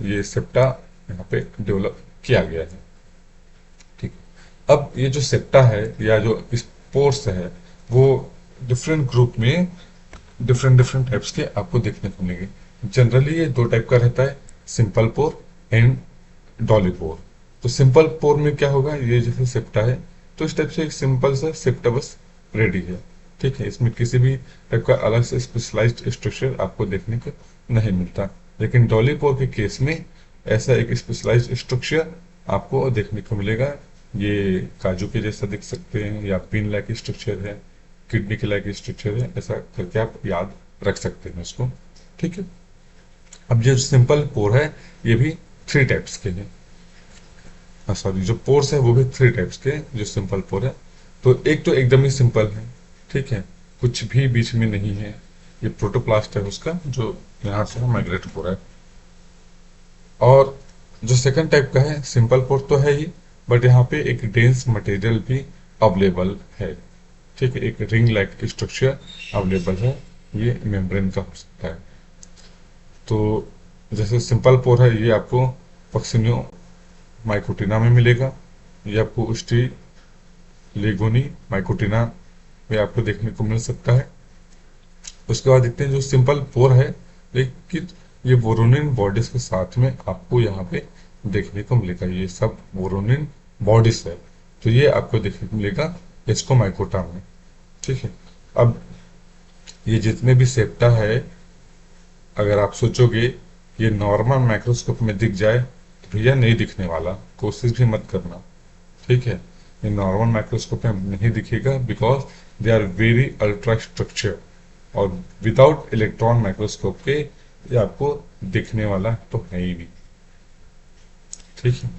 ये सेप्टा यहाँ पे डेवलप किया गया है। ठीक, अब ये जो सेप्टा है या जो स्पोर्स है वो डिफरेंट ग्रुप में डिफरेंट डिफरेंट टाइप्स के आपको देखने को मिलेंगे। जनरली ये दो टाइप का रहता है, सिंपल पोर एंड डॉली पोर। तो सिंपल पोर में क्या होगा, ये जैसे सेप्टा है तो इस टाइप से एक सिंपल सा सेप्टा बस रेडी है। ठीक है, इसमें किसी भी टाइप का अलग से स्पेशलाइज्ड स्ट्रक्चर आपको देखने को नहीं मिलता। लेकिन डॉली पोर के केस में ऐसा एक स्पेशलाइज्ड स्ट्रक्चर आपको देखने को मिलेगा। ये काजू के जैसा दिख सकते हैं, या पिन लाइक स्ट्रक्चर है, किडनी के लाइक स्ट्रक्चर है, ऐसा करके आप याद रख सकते हैं उसको। ठीक है, अब जो सिंपल पोर है ये भी थ्री टाइप्स के हैं, सॉरी जो पोर्स है वो भी थ्री टाइप्स के हैं, जो सिंपल पोर है। तो एक तो एकदम ही सिंपल है, ठीक है, कुछ भी बीच में नहीं है, ये प्रोटोप्लास्ट है उसका जो यहाँ से माइग्रेट हो रहा है। और जो सेकंड टाइप का है, सिंपल पोर तो है ही, बट यहाँ पे एक डेंस मटेरियल भी अवेलेबल है। ठीक है, एक रिंग लाइक स्ट्रक्चर अवेलेबल है, ये मेम्ब्रेन का हो सकता है। तो जैसे सिंपल पोर है ये आपको पक्सिनियो माइकोटिना में मिलेगा, ये आपको उस्टी लेगोनी माइकोटिना में आपको देखने को मिल सकता है। उसके बाद देखते हैं जो सिंपल पोर है, लेकिन ये वोरोनिन बॉडीज के साथ में आपको यहाँ पे देखने को मिलेगा, ये सब वोरोनिन बॉडीज है, तो ये आपको देखने को मिलेगा इसको माइकोटा में। ठीक है, अब ये जितने भी सेप्टा है, अगर आप सोचोगे ये नॉर्मल माइक्रोस्कोप में दिख जाए तो भैया नहीं दिखने वाला, कोशिश भी मत करना। ठीक है, ये नॉर्मल माइक्रोस्कोप में नहीं दिखेगा, because they are very ultra structure, और विदाउट इलेक्ट्रॉन माइक्रोस्कोप के ये आपको दिखने वाला तो है ही नहीं। ठीक है,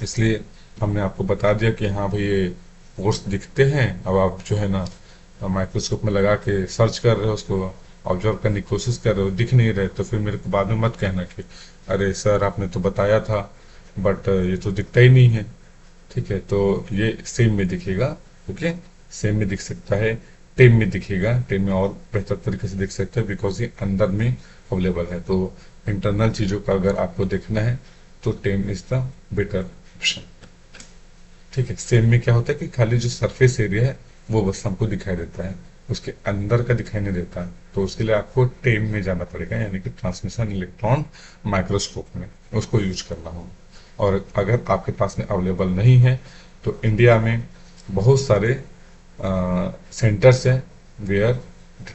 इसलिए हमने आपको बता दिया कि हाँ भाई ये पोर्स दिखते हैं। अब आप जो है ना माइक्रोस्कोप में लगा के सर्च कर रहे हो, उसको ऑब्जर्व करने की कोशिश कर रहे हो, दिख नहीं रहे, तो फिर मेरे को बाद में मत कहना कि अरे सर आपने तो बताया था बट ये तो दिखता ही नहीं है। ठीक है, तो ये सेम में दिखेगा। ओके, सेम में दिख सकता है, टेम में दिखेगा, टेम में और बेहतर तरीके से दिख सकता है, बिकॉज ये अंदर में अवेलेबल है। तो इंटरनल चीजों का अगर आपको देखना है तो टेम इज द बेटर ऑप्शन। ठीक है, सेम में क्या होता है कि खाली जो सरफेस एरिया है वो बस हमको दिखाई देता है, उसके अंदर का दिखाई नहीं देता है। तो उसके लिए आपको टेम में जाना पड़ेगा, यानी कि ट्रांसमिशन इलेक्ट्रॉन माइक्रोस्कोप में उसको यूज करना होगा। और अगर आपके पास में अवेलेबल नहीं है तो इंडिया में बहुत सारे सेंटर्स हैं वेयर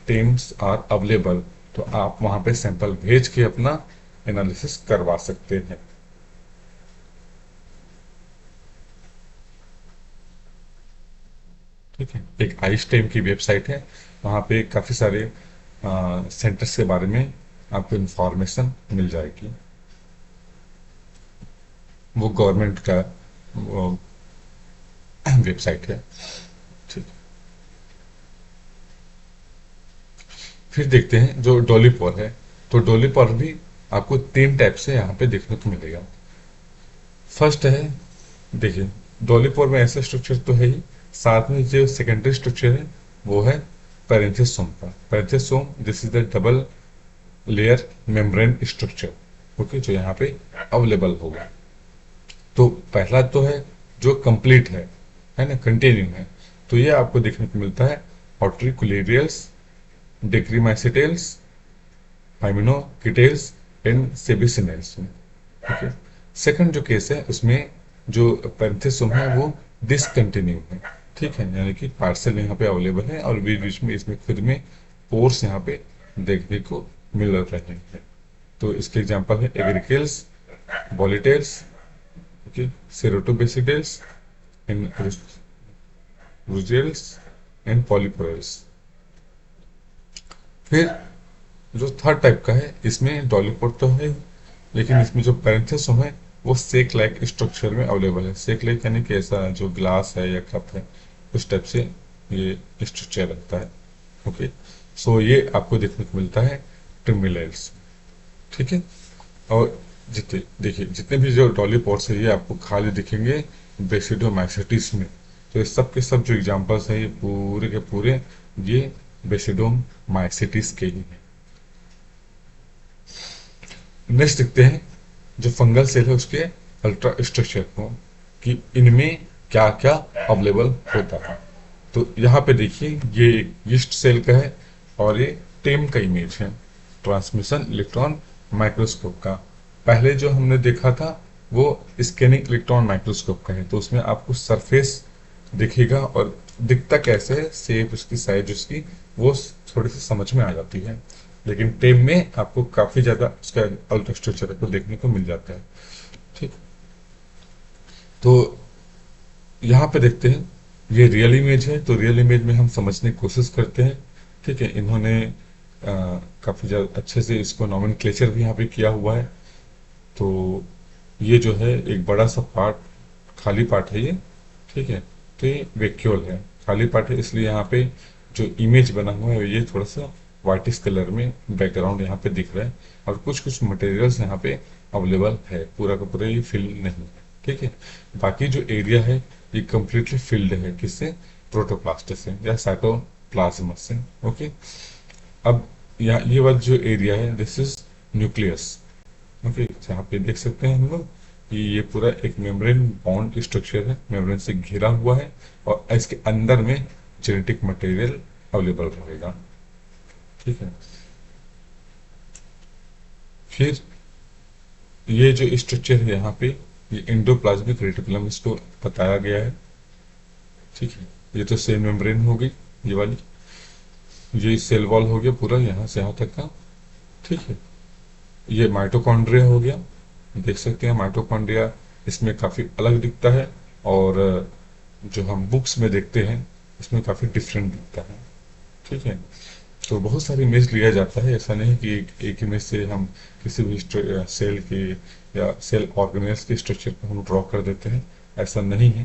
टेम्स आर अवेलेबल, तो आप वहां पे सैंपल भेज के अपना एनालिसिस करवा सकते हैं। ठीक है, एक आईस्टेम की वेबसाइट है, वहाँ पे काफ़ी सारे सेंटर्स के बारे में आपको इंफॉर्मेशन मिल जाएगी। वो गवर्नमेंट का वेबसाइट है। ठीक, फिर देखते हैं जो डॉलीपॉर है। तो डॉलीपॉर भी आपको तीन टाइप से यहाँ पे देखने को मिलेगा। फर्स्ट है, देखिए डॉलीपॉर में ऐसा स्ट्रक्चर तो है ही, साथ में जो सेकेंडरी स्ट्रक्चर है वो है पैरेंथियोसोम का। Parenthesome this is the double layer membrane structure, okay, जो यहाँ पे अवेलेबल होगा। तो पहला तो है जो कंप्लीट है ना, कंटिन्यू है। तो ये आपको देखने को मिलता है ऑट्रिकुलेरियल्स, डेक्रीमाइसिटेल्स, हाइमेनोकिटेल्स एंड सेबिसिनेल्स में। ओके। सेकंड जो केस है उसमें जो पेंथिसुम है वो डिसकंटिन्यू है, ठीक है, यानी कि पार्सल यहाँ पे अवेलेबल है और बीच बीच में इसमें खुद में पोर्स यहाँ पे देखने को मिल रहे हैं। तो इसके एग्जांपल है एग्रिकल्स, बॉलिटेल्स, ओके, सेरोटोबेसिडेल्स एंड रूजेल्स एंड पॉलीपोरल्स। फिर जो थर्ड टाइप का है इसमें डॉलीपोड तो है, लेकिन इसमें जो पैरेंथेसम है वो सेक लाइक स्ट्रक्चर में अवेलेबल है। सेक लाइक यानी कि ऐसा जो ग्लास है या कप है उस टाइप से ये स्ट्रक्चर रखता है। ओके। सो ये आपको देखने को मिलता है ट्रिमिलेट्स, ठीक है। और जितने देखिए जितने भी जो डॉलीपॉड्स है ये आपको खाली दिखेंगे बेसिडोमाइसेटिस में। तो ये सब के सब जो एग्जांपल्स हैं ये पूरे के पूरे ये बेसिडोमाइसेटिस के ही हैं। नेक्स्ट देखते हैं जो फंगल सेल है उसके अल्ट्रा स्ट्रक्चर को, कि इनमें क्या क्या अवेलेबल होता है। तो यहाँ पे देखिए ये यीस्ट सेल का है और ये टेम का इमेज है ट्रांसमिशन इलेक्ट्रॉन माइक्रोस्कोप का। पहले जो हमने देखा था वो स्कैनिंग इलेक्ट्रॉन माइक्रोस्कोप का है, तो उसमें आपको सरफेस दिखेगा और दिखता कैसे है, शेप उसकी, साइज उसकी, वो थोड़ी सी समझ में आ जाती है। लेकिन टेम में आपको काफी ज्यादा उसका अल्ट्रा स्ट्रक्चर को देखने को मिल जाता है, ठीक। तो यहाँ पे देखते हैं ये रियल इमेज है, तो रियल इमेज में हम समझने की कोशिश करते हैं, ठीक है। इन्होंने काफी ज्यादा अच्छे से इसको नॉमेनक्लेचर भी यहाँ पे किया हुआ है। तो ये जो है एक बड़ा सा पार्ट, खाली पार्ट है ये, ठीक है। तो ये वैक्यूल है, खाली पार्ट है, इसलिए यहाँ पे जो इमेज बना हुआ है ये थोड़ा सा व्हाइटिश कलर में बैकग्राउंड यहाँ पे दिख रहा है और कुछ कुछ मटेरियल्स यहाँ पे अवेलेबल है, पूरा का पूरा ये फिल नहीं है, ठीक है। बाकी जो एरिया है ये कम्प्लीटली फिल्ड है, किससे, प्रोटोप्लास्ट से या साइटोप्लाज्म से। ओके। अब यहाँ ये वाला जो एरिया है दिस इज न्यूक्लियस। ओके, जहाँ पे देख सकते हैं हम लोग कि ये पूरा एक मेम्ब्रेन बाउंड स्ट्रक्चर है, मेम्ब्रेन से घिरा हुआ है और इसके अंदर में जेनेटिक मटेरियल अवेलेबल रहेगा, ठीक है। फिर ये जो स्ट्रक्चर है यहाँ पे ये एंडोप्लाज्मिक रेटिकुलम इसको बताया गया है, ठीक है। ये तो सेल मेम्ब्रेन हो गई ये वाली, ये सेल वॉल हो गया पूरा यहाँ से यहाँ तक का, ठीक है। ये माइटोकॉन्ड्रिया हो गया, देख सकते हैं माइटोकॉन्ड्रिया इसमें काफी अलग दिखता है और जो हम बुक्स में देखते हैं इसमें काफी डिफरेंट दिखता है, ठीक है। तो बहुत सारी इमेज लिया जाता है, ऐसा नहीं कि एक इमेज से हम किसी भी सेल की या सेल ऑर्गेनेल्स के स्ट्रक्चर को हम ड्रॉ कर देते हैं, ऐसा नहीं है।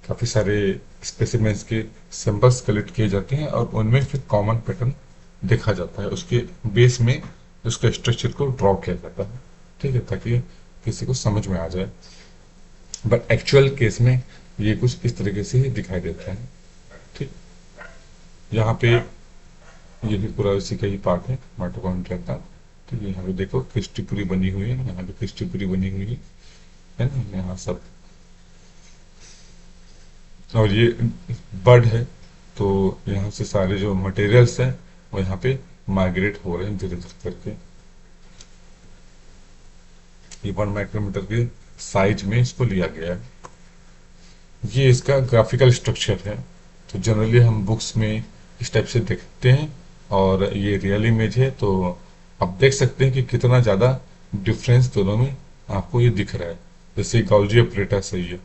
काफी सारे स्पेसिमेंस के सैंपल्स कलेक्ट किए जाते हैं और उनमें फिर कॉमन पैटर्न देखा जाता है, उसके बेस में उसका स्ट्रक्चर को ड्रॉ किया जाता है, ठीक है, ताकि किसी को समझ में आ जाए। बट एक्चुअल केस में ये कुछ इस तरीके से ही दिखाई देता है, ठीक। यहाँ पे ये भी पूरा इसी का ही पार्ट है माइटोकॉन्ड्रिया का, ठीक है। यहाँ पे देखो क्रिस्टी पूरी बनी हुई है, यहाँ पे क्रिस्टी पूरी बनी हुई है ना, यहाँ सब। और ये बर्ड है, तो यहाँ से सारे जो मटेरियल्स हैं वो यहाँ पे माइग्रेट हो रहे हैं धीरे धीरे करके। ये 1 माइक्रोमीटर के साइज में इसको लिया गया है। ये इसका ग्राफिकल स्ट्रक्चर है, तो जनरली हम बुक्स में इस टाइप से देखते हैं और ये रियल इमेज है, तो आप देख सकते हैं कि कितना ज़्यादा डिफरेंस दोनों में आपको ये दिख रहा है। जैसे गॉल्जी ऑपरेटस है, ये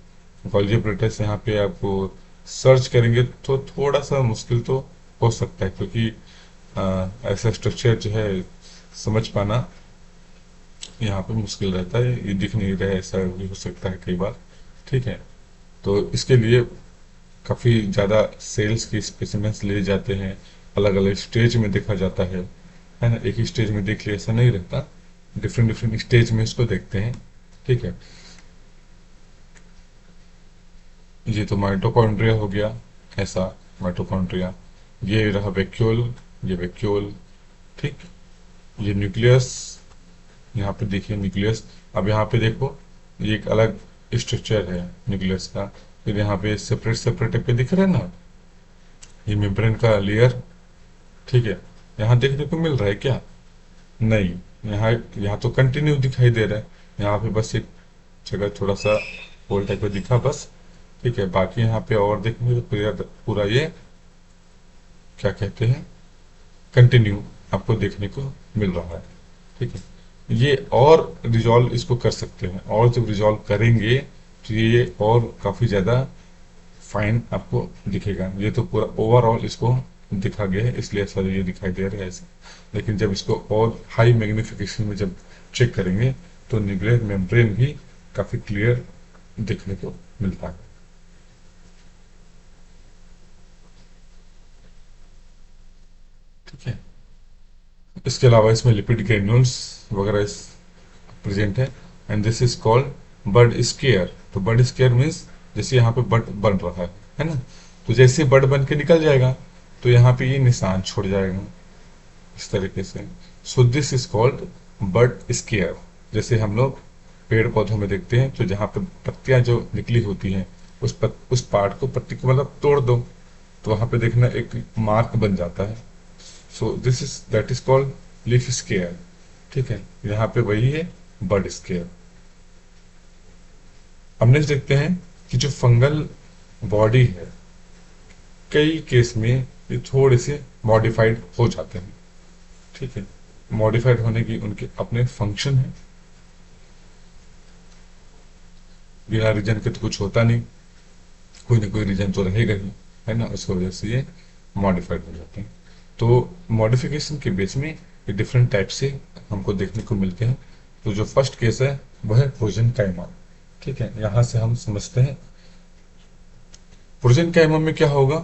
गॉल्जी ऑपरेटस यहाँ पे आपको सर्च करेंगे तो थोड़ा सा मुश्किल तो हो सकता है, क्योंकि ऐसा स्ट्रक्चर जो है समझ पाना यहाँ पे मुश्किल रहता है, ये दिख नहीं रहा है, ऐसा भी हो सकता है कई बार, ठीक है। तो इसके लिए काफ़ी ज़्यादा सेल्स के स्पेसिमेंस लिए जाते हैं, अलग अलग स्टेज में देखा जाता है ना, एक ही स्टेज में देख लिया ऐसा नहीं रहता, डिफरेंट डिफरेंट स्टेज में इसको देखते हैं, ठीक है। ये तो माइटोकॉन्ड्रिया हो गया, ऐसा माइटोकॉन्ड्रिया, ये रहा वैक्यूल, ये वैक्यूल, ठीक। ये न्यूक्लियस, यहाँ पे देखिए न्यूक्लियस। अब यहाँ पे देखो ये एक अलग स्ट्रक्चर है न्यूक्लियस का। फिर यहाँ पे सेपरेट सेपरेट टाइप के दिख रहा है ना, ये मेम्ब्रेन का लेयर। ठीक है, यहाँ देखने को मिल रहा है क्या? नहीं, यहाँ यहाँ तो कंटिन्यू दिखाई दे रहा है। यहाँ पे बस एक जगह थोड़ा सा होल टाइप का दिखा बस। ठीक है, बाकी यहाँ पे और देखने को पूरा पूरा ये क्या कहते हैं, कंटिन्यू आपको देखने को मिल रहा है। ठीक है, ये और रिजॉल्व इसको कर सकते हैं, और जब रिजॉल्व करेंगे तो ये और काफी ज्यादा फाइन आपको दिखेगा। ये तो पूरा ओवरऑल इसको दिखा गया है, इसलिए ऐसा ये दिखाई दे रहा है ऐसे। लेकिन जब इसको और हाई मैग्निफिकेशन में जब चेक करेंगे तो न्यूक्लियर मेम्ब्रेन भी काफी क्लियर देखने को मिलता है। ठीक है, इसके अलावा इसमें लिपिड ग्रेन्यूल्स वगैरह प्रेजेंट है। And this is called bud scar. तो बड स्केयर मीन्स जैसे यहाँ पे बड बन रहा है ना, तो जैसे बड बन के निकल जाएगा तो यहाँ पे ये निशान छोड़ जाएगा इस तरीके से। So this is called bud scar. जैसे हम लोग पेड़ पौधों में देखते हैं, तो जहाँ पे पत्तियां जो निकली होती हैं उस पार्ट को, पत्ती को मतलब तोड़ दो, तो वहां पे देखना एक मार्क बन जाता है। So this is that is called leaf square. ठीक है, यहाँ पे वही है बड स्केयर। अब नेक्स्ट देखते हैं कि जो फंगल बॉडी है, कई केस में ये थोड़े से मॉडिफाइड हो जाते हैं। ठीक है, मॉडिफाइड होने की उनके अपने फंक्शन है, बिना रीजन के तो कुछ होता नहीं, कोई ना कोई रीजन तो रहेगा ही, है ना, उस वजह से ये मॉडिफाइड हो जाते हैं। तो मॉडिफिकेशन के बेस में ये डिफरेंट टाइप से हमको देखने को मिलते हैं। तो जो फर्स्ट केस है वह है प्रोजेनकाइमा। ठीक है, यहां से हम समझते हैं प्रोजेनकाइमा में क्या होगा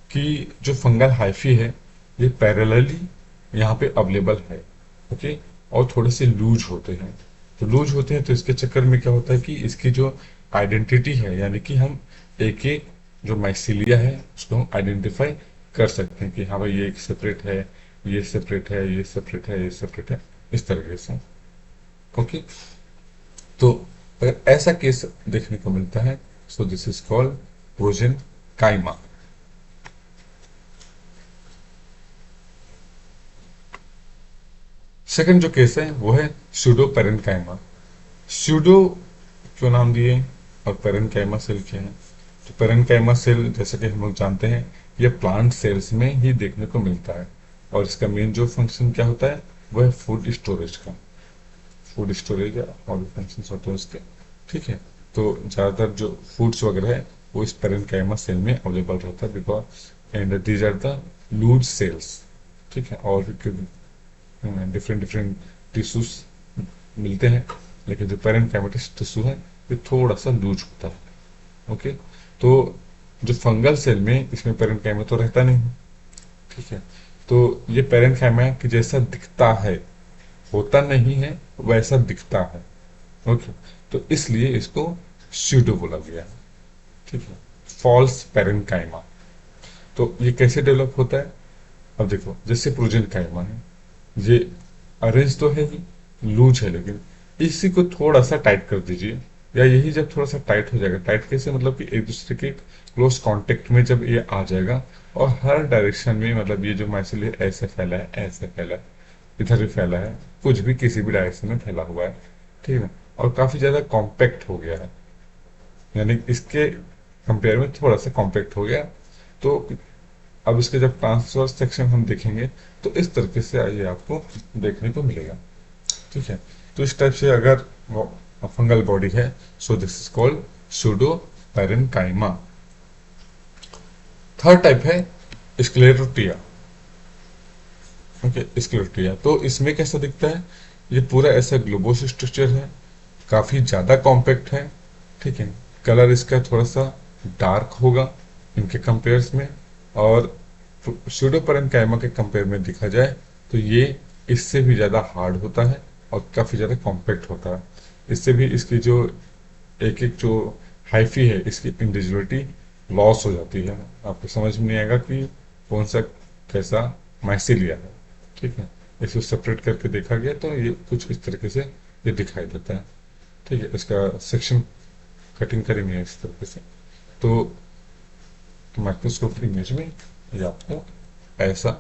कि जो फंगल हाइफी है ये पैरेलली यहाँ पे अवेलेबल है। ओके, और थोड़े से लूज होते हैं। तो लूज होते हैं तो इसके चक्कर में क्या होता है कि इसकी जो आइडेंटिटी है, यानी कि हम एक एक जो माइसीलिया है उसको हम आइडेंटिफाई कर सकते हैं कि हाँ भाई ये एक सेपरेट है, ये सेपरेट है, ये सेपरेट है, ये सेपरेट है, इस तरीके से। ओके, तो अगर ऐसा केस देखने को मिलता है, so this is called prosenchyma. Second जो केस है वो है स्यूडो पेरेन्काइमा। स्यूडो क्यों नाम दिए और पेरेन्काइमा सेल क्या है? तो पेरेन्काइमा सेल जैसे कि हम लोग जानते हैं ये प्लांट सेल्स में ही देखने को मिलता है, और इसका मेन जो फंक्शन क्या होता है वो है फूड स्टोरेज का। फूड स्टोरेज और भी फंक्शन होते हैं उसके। ठीक है, तो ज्यादातर जो फूड्स वगैरह है वो इस पेरेन्काइमा सेल में अवेलेबल रहता है, because and these are the loose cells. ठीक है, और डिफरेंट डिफरेंट टिश्यूज मिलते हैं, लेकिन जो पेरेन्काइमेटिस टिश्यू है ये थोड़ा सा लूज होता है। ओके, तो जो फंगल सेल में इसमें पेरेन्काइमा तो रहता नहीं। ठीक है, तो ये पेरेन्काइमा के जैसा दिखता है, होता नहीं है, वैसा दिखता है। ओके, तो इसलिए इसको स्यूडो बोला गया है। ठीक है, फॉल्स पेरेन्काइमा। तो ये कैसे डेवलप होता है? अब देखो, जैसे प्रोजेन्काइमा है, ये अरेंज तो है ही, लूज है, लेकिन इसी को थोड़ा सा टाइट कर दीजिए, या यही जब थोड़ा सा टाइट हो जाएगा, टाइट कैसे मतलब कि एक दूसरे के क्लोज कांटेक्ट में जब ये आ जाएगा और हर डायरेक्शन में, मतलब ये जो माइसिल ऐसे फैला है, ऐसे फैला है, इधर भी फैला है, कुछ भी किसी भी डायरेक्शन में फैला हुआ है। ठीक है, और काफी ज्यादा कॉम्पैक्ट हो गया है, यानी इसके कंपेयर में थोड़ा सा कॉम्पैक्ट हो गया। तो अब इसके जब ट्रांसफर सेक्शन हम देखेंगे तो इस तरीके से ये आपको देखने को मिलेगा। ठीक है, तो इस टाइप से अगर फंगल बॉडी है, so this is called pseudo parenchyma. Third type है स्क्लेरोटिया। ओके, स्क्लेरोटिया तो इसमें कैसा दिखता है? ये पूरा ऐसा ग्लोबोस स्ट्रक्चर है, काफी ज्यादा कॉम्पैक्ट है। ठीक है, कलर इसका थोड़ा सा डार्क होगा इनके कंपेयर्स में, और स्यूडोपेरेन्काइमा के कंपेयर में देखा जाए तो ये इससे भी ज्यादा हार्ड होता है और काफी ज्यादा कॉम्पैक्ट होता है। इससे भी इसकी जो एक एक जो हाइफी है इसकी इंडिविजुअलिटी लॉस हो जाती है, आपको समझ में नहीं आएगा कि कौन सा कैसा माइसीलिया है। ठीक है, इसको सेपरेट करके देखा गया तो ये कुछ इस तरीके से ये दिखाई देता है। ठीक है, इसका सेक्शन कटिंग करेंगे इस तरीके से, तो माइक्रोस्कोप इमेज में ये आपको ऐसा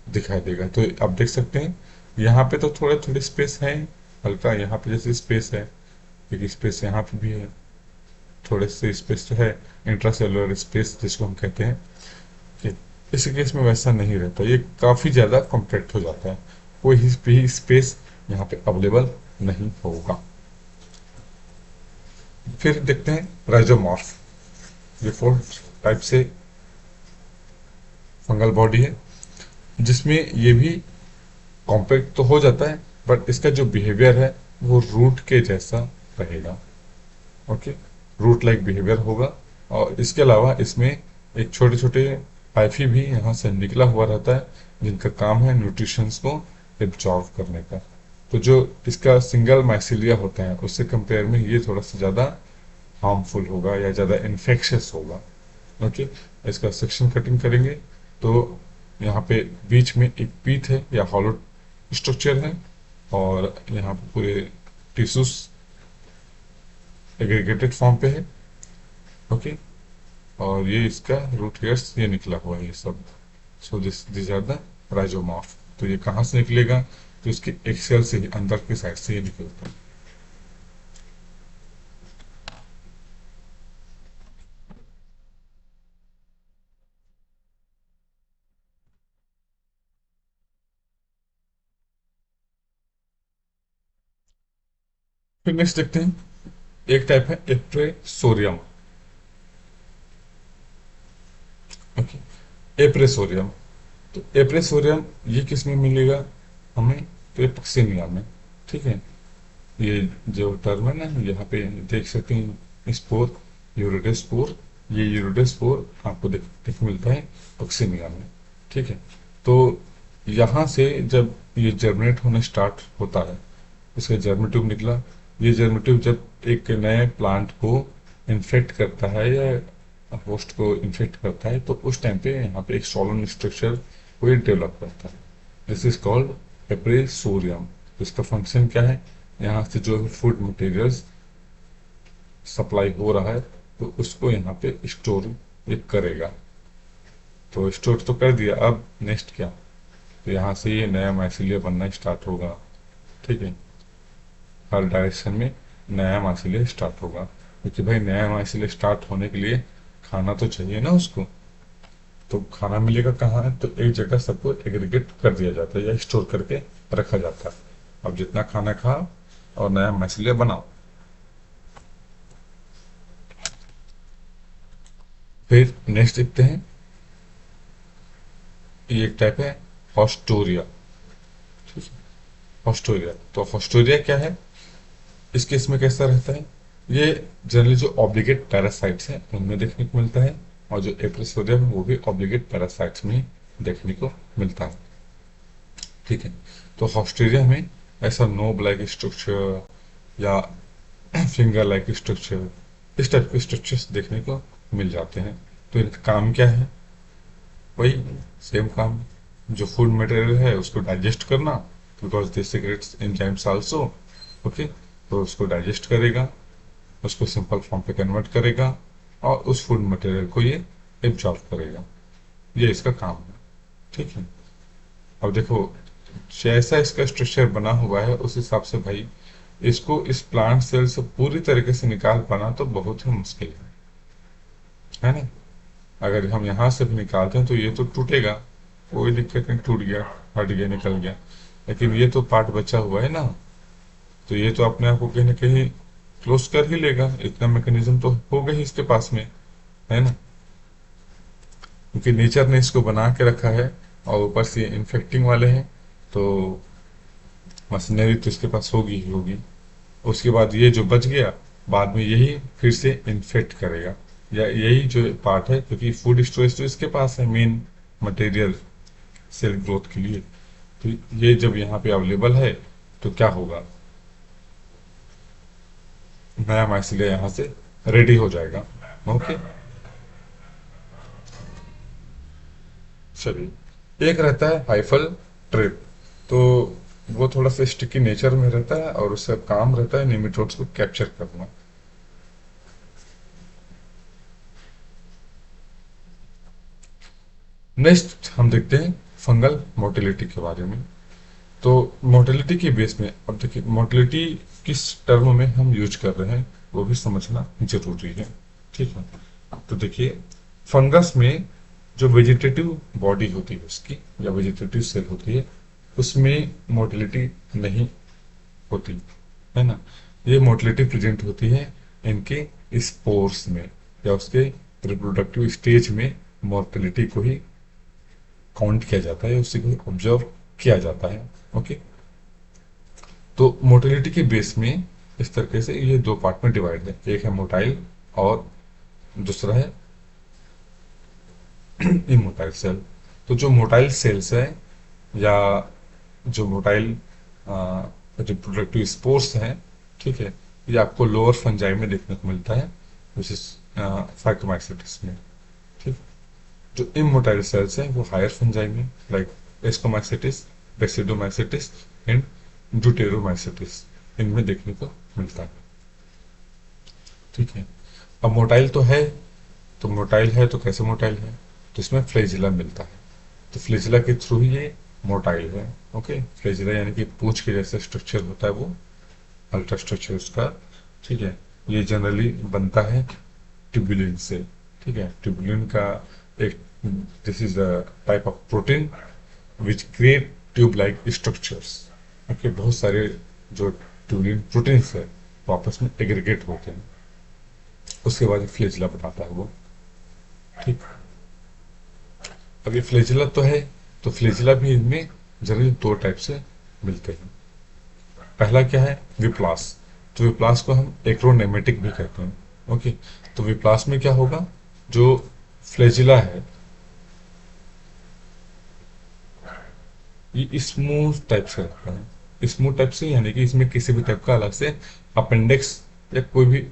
दिखाई देगा। तो आप देख सकते हैं यहाँ पे तो थोड़े थोड़े स्पेस है, हल्का यहाँ पे जैसे स्पेस है, एक स्पेस यहाँ पे भी है, थोड़े से स्पेस तो है, इंट्रासेलुलर स्पेस जिसको हम कहते हैं कि इस केस में वैसा नहीं रहता, ये काफी ज्यादा कॉम्पैक्ट हो जाता है, कोई भी स्पेस यहाँ पे अवेलेबल नहीं होगा। फिर देखते हैं राइजोमॉर्फ। ये 4 टाइप से फंगल बॉडी है, जिसमें ये भी कॉम्पैक्ट तो हो जाता है, बट इसका जो बिहेवियर है वो रूट के जैसा रहेगा। ओके, रूट लाइक बिहेवियर होगा। और इसके अलावा इसमें एक छोटे छोटे हाइफी भी यहाँ से निकला हुआ रहता है, जिनका काम है न्यूट्रिशंस को एब्जॉर्व करने का। तो जो इसका सिंगल माइसिलिया होता है उससे कंपेयर में ये थोड़ा सा ज़्यादा हार्मफुल होगा या ज़्यादा इन्फेक्शियस होगा। ओके, इसका सेक्शन कटिंग करेंगे तो यहाँ पे बीच में एक पीथ है या हॉलो स्ट्रक्चर है, और यहाँ पे पूरे टिश्यूज एग्रीगेटेड फॉर्म पे है। ओके, और ये इसका रूट हेयर्स ये निकला हुआ है ये सब। So this are the rhizomorph. तो ये कहाँ से निकलेगा, तो इसके एक्सेल से ही अंदर की साइड से ये निकलता है। फिर नेक्स्ट देखते हैं, एक टाइप है एप्रेसोरियम। ओके, एप्रेसोरियम। तो एप्रेसोरियम ये किस में मिलेगा हमें, तो ये पक्सिनिया में। ठीक है, ये जो टर्म है ना यहाँ पे देख सकते हैं, स्पोर, यूरिडेस्पोर, ये यूरिडेस्पोर आपको देख मिलता है पक्सिनिया में। ठीक है, तो यहाँ से जब ये जर्मिनेट होना स्टार्ट होता है, इसका जर्मेटिव निकला, ये जर्मेटिव जब एक नए प्लांट को इन्फेक्ट करता है या होस्ट को इन्फेक्ट करता है, तो उस टाइम पे यहाँ पे एक सोलन स्ट्रक्चर को डेवलप करता है। This is called appressorium. इसका फंक्शन क्या है, यहाँ से जो फूड मटेरियल्स सप्लाई हो रहा है तो उसको यहाँ पे स्टोर ये करेगा। तो स्टोर तो कर दिया, अब नेक्स्ट क्या, तो यहाँ से ये नया माइसिलिया बनना स्टार्ट होगा। ठीक है, हर डायरेक्शन में नया माइसिलिया स्टार्ट होगा, क्योंकि भाई नया माइसिलिया स्टार्ट होने के लिए खाना तो चाहिए ना उसको। तो खाना मिलेगा कहाँ है, तो एक जगह सबको एग्रीगेट कर दिया जाता है या स्टोर करके रखा जाता है। अब जितना खाना खाओ और नया माइसिलिया बनाओ। फिर नेक्स्ट देखते हैं, ये एक टाइप है हॉस्टोरिया। ठीक है, हॉस्टोरिया। तो हॉस्टोरिया क्या है, इस केस में कैसा रहता है, ये जनरली जो ऑब्लिगेट पैरासाइट्स हैं उनमें देखने को मिलता है, और जो एप्रेसोरियम है वो भी ऑब्लिगेट पैरासाइट्स में देखने को मिलता है। ठीक है, तो हॉस्टोरिया में ऐसा नोब लाइक स्ट्रक्चर या फिंगर लाइक स्ट्रक्चर, इस टाइप के स्ट्रक्चर्स देखने को मिल जाते हैं। तो इनका काम क्या है, वही सेम काम, जो फूड मटेरियल है उसको डाइजेस्ट करना, because this cigarettes enzymes also. Okay, तो उसको डाइजेस्ट करेगा, उसको सिंपल फॉर्म पे कन्वर्ट करेगा, और उस फूड मटेरियल को ये एब्जॉर्ब करेगा। ये इसका काम है। ठीक है, अब देखो जैसा इसका स्ट्रक्चर बना हुआ है उस हिसाब से भाई इसको इस प्लांट सेल से पूरी तरीके से निकाल पाना तो बहुत ही मुश्किल है ना। अगर हम यहाँ से भी निकालते हैं तो ये तो टूटेगा, कोई दिक्कत नहीं, टूट गया, हट गया, निकल गया, लेकिन ये तो पार्ट बचा हुआ है ना, तो ये तो अपने आप को कहीं ना कहीं क्लोज कर ही लेगा, इतना मैकेनिज्म तो होगा ही इसके पास में, है ना। क्योंकि नेचर ने इसको बना के रखा है, और ऊपर से इन्फेक्टिंग वाले हैं, तो मशीनरी तो इसके पास होगी ही होगी। उसके बाद ये जो बच गया बाद में यही फिर से इन्फेक्ट करेगा, या यही जो पार्ट है, क्योंकि फूड स्टोरेज तो इसके पास है मेन मटेरियल सेल ग्रोथ के लिए, तो ये जब यहाँ पे अवेलेबल है तो क्या होगा, नया माइसिलिया यहाँ से रेडी हो जाएगा। ओके, चलिए, एक रहता है हाइफल ट्रिप। तो वो थोड़ा सा स्टिकी नेचर में रहता है, और उसका काम रहता है निमेटोड्स को कैप्चर करना। नेक्स्ट हम देखते हैं फंगल मोटिलिटी के बारे में। तो मोटिलिटी के बेस में अब देखिए मोटिलिटी किस टर्म में हम यूज कर रहे हैं वो भी समझना जरूरी है। ठीक है, तो देखिए फंगस में जो वेजिटेटिव बॉडी होती है उसकी या वेजिटेटिव सेल होती है उसमें मोटिलिटी नहीं होती है ना। ये मोटिलिटी प्रेजेंट होती है इनके स्पोर्स में या उसके रिप्रोडक्टिव स्टेज में मोर्टेलिटी को ही काउंट किया जाता है, उसी को ऑब्जर्व किया जाता है। ओके, तो मोटिलिटी के बेस में इस तरीके से ये दो पार्ट में डिवाइड है, एक है मोटाइल और दूसरा है इमोटाइल सेल। तो जो मोटाइल सेल्स है या जो मोटाइल रिप्रोडक्टिव स्पोर्स हैं, ठीक है, ये आपको लोअर फंजाई में देखने को मिलता है विच इज फाइटोमाइसेटिस में। ठीक, जो इमोटाइल सेल्स हैं वो हायर फंजाई में लाइक एस्कोमाइसेटिस, बेसिडोमाइसेटिस एंड ड्यूटेरोमाइसेटिस इनमें देखने को मिलता है। ठीक है, अब मोटाइल तो है, तो मोटाइल है तो कैसे मोटाइल है, तो इसमें फ्लैजिला मिलता है, तो फ्लैजिला के थ्रू ही ये मोटाइल है। ओके, फ्लैजिला यानी कि पूंछ के जैसे स्ट्रक्चर होता है वो अल्ट्रा स्ट्रक्चर उसका। ठीक है, ये जनरली बनता है ट्यूबुलिन से। ठीक है, ट्यूबुलिन का एक this is a type of protein which create tube like structures. Okay, बहुत सारे जो ट्यूबुलिन प्रोटीन्स है वो आपस में एग्रीगेट होते हैं, उसके बाद फ्लैजिला बनाता है वो। ठीक, अब ये फ्लैजिला तो है, तो फ्लैजिला भी इनमें जनरली दो टाइप से मिलते हैं। पहला क्या है, विप्लास। तो विप्लास को हम एक्रोनेमेटिक भी कहते हैं। ओके, तो विप्लास में क्या होगा, जो फ्लैजिला है ये स्मूथ टाइप से रहता है। स्मूथ टाइप से यानी कि इसमें किसी भी टाइप का अलग से अपेंडिक्स या कोई भी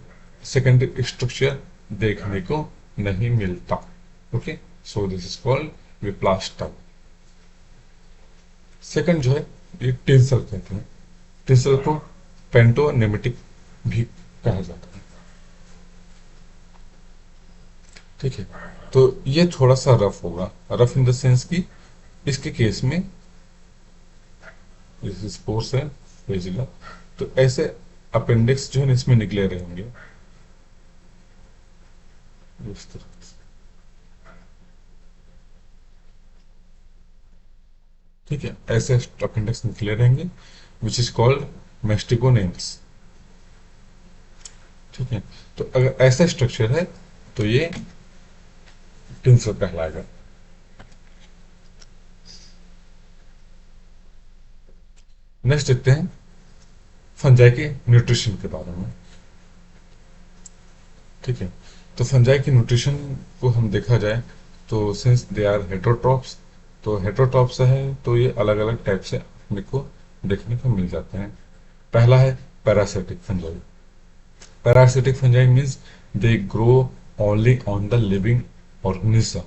सेकेंडरी स्ट्रक्चर देखने को नहीं मिलता। Okay, so this is called whiplash type. Second जो है ये टिंसल कहते हैं। टिंसल को पेंटोनेमेटिक भी कहा जाता है। ठीक है, तो ये थोड़ा सा रफ होगा, रफ इन द सेंस कि इसके केस में जैसे स्पोर्स है फ्लैजिला, तो ऐसे अपेंडिक्स जो है इसमें निकले रहेंगे इस तरह से। ठीक है, ऐसे अपेंडिक्स निकले रहेंगे विच इज कॉल्ड मेस्टिकोनेम्स। ठीक है, तो अगर ऐसा स्ट्रक्चर है तो ये टिंसल कहलाएगा। नेक्स्ट देखते हैं फंजाई के न्यूट्रिशन के बारे में। ठीक है, तो फंजाई की न्यूट्रिशन को हम देखा जाए तो सिंस दे आर हेटरोट्रॉप्स, तो हेटरोट्रॉप्स है तो ये अलग अलग टाइप से अपने को देखने को मिल जाते हैं। पहला है parasitic fungi. Parasitic fungi means they grow only on the living organism.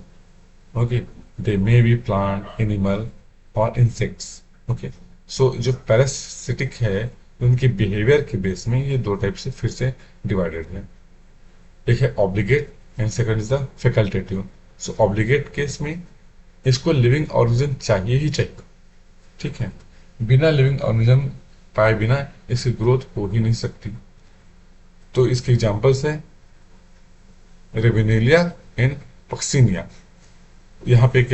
Okay, they may be plant, animal और इंसेक्ट्स। ओके, सो जो पैरासिटिक है उनके बिहेवियर के बेस में ये दो टाइप से फिर से डिवाइडेड है। एक है obligate and second is the facultative. So obligate case में इसको लिविंग ऑर्गेनिज्म चाहिए ही चाहिए। ठीक है, बिना लिविंग ऑर्गेनिज्म पाए बिना इसकी ग्रोथ हो ही नहीं सकती। तो इसके एग्जांपल्स है रेवेनेलिया एंड पक्सिनिया। यहाँ पे एक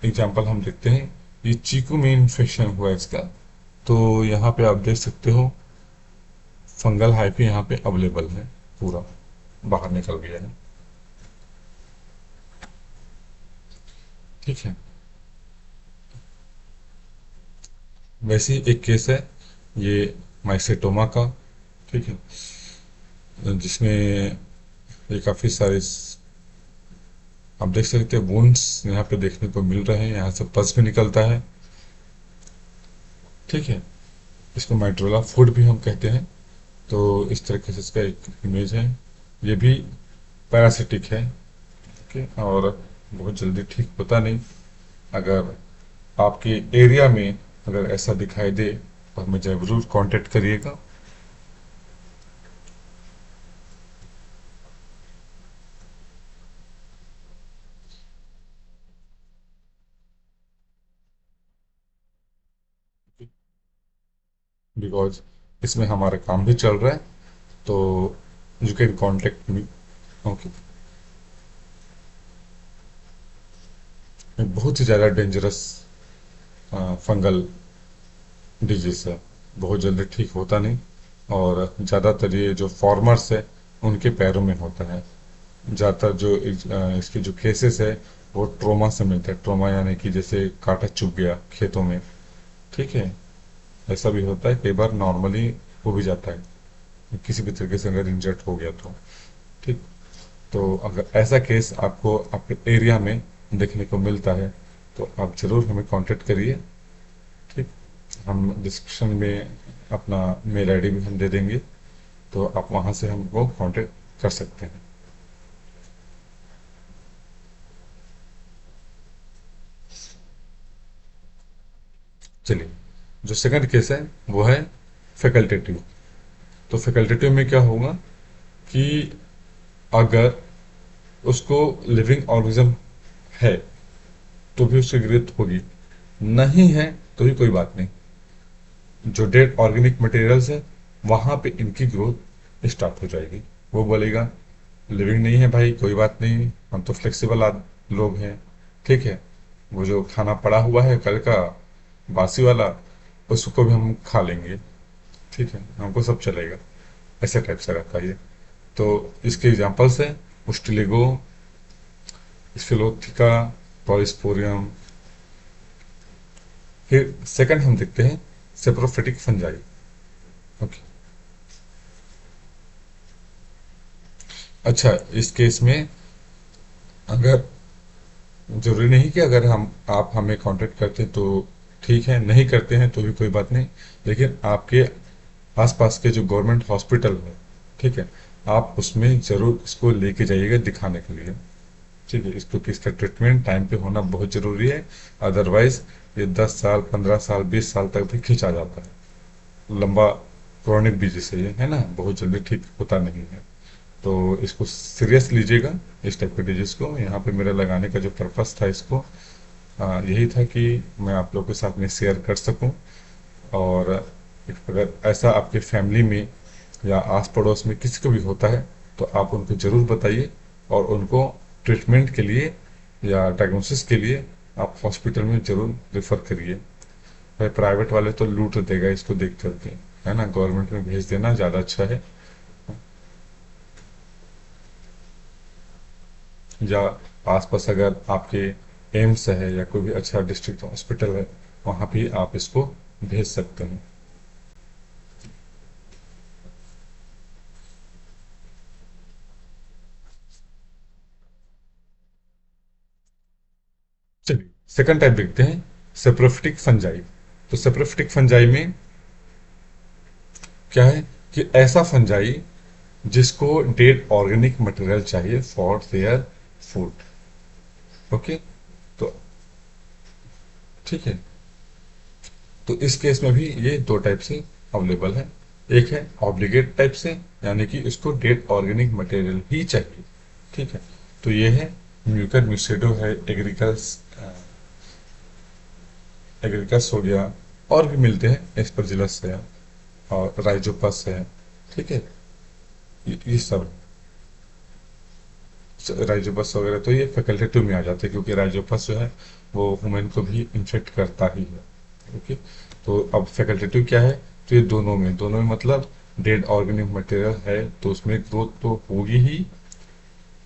एग्जांपल हम देखते हैं, ये चीकू में इन्फेक्शन हुआ है इसका, तो यहाँ पे आप देख सकते हो फंगल हाइफी यहाँ पे अवेलेबल है, पूरा बाहर निकल गया है। ठीक है, वैसे ही एक केस है ये माइसेटोमा का। ठीक है, जिसमें ये काफी सारे आप देख सकते हैं वुंड्स यहाँ पे देखने को मिल रहे हैं, यहाँ से पस भी निकलता है। ठीक है, इसको माइट्रोला फूड भी हम कहते हैं। तो इस तरीके से इसका एक इमेज है, ये भी पैरासिटिक है। ओके, और बहुत जल्दी ठीक होता नहीं। अगर आपके एरिया में अगर ऐसा दिखाई दे तो हमें जरूर कांटेक्ट करिएगा। बिकॉज इसमें हमारा काम भी चल रहा है, तो you can contact me. Okay. बहुत ही ज़्यादा डेंजरस फंगल डिजीज है, बहुत जल्दी ठीक होता नहीं, और ज़्यादातर ये जो फार्मर्स है उनके पैरों में होता है। ज़्यादातर जो इसके जो केसेस है वो ट्रोमा से मिलता है। ट्रोमा यानी कि जैसे कांटा चुभ गया खेतों में, ठीक है, ऐसा भी होता है। कई बार नॉर्मली हो भी जाता है, किसी भी तरीके से अगर इंजर्ड हो गया तो। ठीक। तो अगर ऐसा केस आपको आपके एरिया में देखने को मिलता है तो आप ज़रूर हमें कांटेक्ट करिए। ठीक। हम डिस्क्रिप्शन में अपना मेल आईडी भी हम दे देंगे, तो आप वहाँ से हमको कांटेक्ट कर सकते हैं। चलिए, जो सेकंड केस है वो है फैकल्टेटिव। तो फैकल्टेटिव में क्या होगा कि अगर उसको लिविंग ऑर्गेनिज्म है तो भी उसकी ग्रोथ होगी, नहीं है तो भी कोई बात नहीं। जो डेड ऑर्गेनिक मटेरियल्स है वहां पे इनकी ग्रोथ स्टार्ट हो जाएगी। वो बोलेगा लिविंग नहीं है भाई, कोई बात नहीं, हम तो फ्लेक्सिबल लोग हैं, ठीक है, वो जो खाना पड़ा हुआ है कल का बासी वाला उसको भी हम खा लेंगे, ठीक है, हमको सब चलेगा। ऐसे टाइप से रहता है ये। तो इसके एग्जांपल्स है मुस्टिलिगो, स्फिलोथिका, पॉलिस्पोरियम। फिर सेकंड हम देखते हैं सेप्रोफिटिक फंजाई। ओके। अच्छा, इस केस में अगर जरूरी नहीं कि अगर हम आप हमें कांटेक्ट करते हैं तो ठीक है, नहीं करते हैं तो भी कोई बात नहीं, लेकिन आपके आसपास के जो गवर्नमेंट हॉस्पिटल है, ठीक है, आप उसमें जरूर इसको लेके जाइएगा दिखाने के लिए। ठीक है, इसको कि इसका ट्रीटमेंट टाइम पे होना बहुत जरूरी है। अदरवाइज ये 10 साल 15 साल 20 साल तक भी खींचा जाता है। लंबा क्रॉनिक डिजीज है ये, है ना, बहुत जल्दी ठीक होता नहीं है। तो इसको सीरियस लीजिएगा, इस टाइप के डिजीज को। यहाँ पे मेरा लगाने का जो पर्पस था इसको यही था कि मैं आप लोगों के साथ में शेयर कर सकूं। और अगर ऐसा आपके फैमिली में या आस पड़ोस में किसी को भी होता है तो आप उनको जरूर बताइए, और उनको ट्रीटमेंट के लिए या डायग्नोसिस के लिए आप हॉस्पिटल में जरूर रेफर करिए। भाई प्राइवेट वाले तो लूट देगा इसको देख करके, है ना, गवर्नमेंट में भेज देना ज़्यादा अच्छा है। या आसपास अगर आपके एम्स है या कोई भी अच्छा डिस्ट्रिक्ट हॉस्पिटल है, वहाँ भी आप इसको भेज सकते हैं। चलिए, सेकंड टाइप देखते हैं, सेप्रोफिटिक फंजाई। तो सेप्रोफिटिक फंजाई में क्या है कि ऐसा फंजाई जिसको डेड ऑर्गेनिक मटेरियल चाहिए फॉर देयर फूड। ओके। तो ठीक है, तो इस केस में भी ये दो टाइप से अवेलेबल है। एक है ऑब्लिगेट टाइप से, यानी कि इसको डेड ऑर्गेनिक मटेरियल ही चाहिए, ठीक है। तो ये है म्यूकर म्यूसेडो है, एग्रीकल्स एग्रीकल्स हो गया, और भी मिलते हैं, एस्परजिलस है और राइजोपस है, ठीक है, ये सब राइजोपस वगैरह तो ये फैकल्टेटिव में आ जाते हैं, क्योंकि राइजोपस जो है वो ह्यूमन को भी इन्फेक्ट करता ही है। ओके। तो अब फैकल्टेटिव क्या है, तो ये दोनों में मतलब डेड ऑर्गेनिक मटेरियल है तो उसमें ग्रोथ तो होगी ही,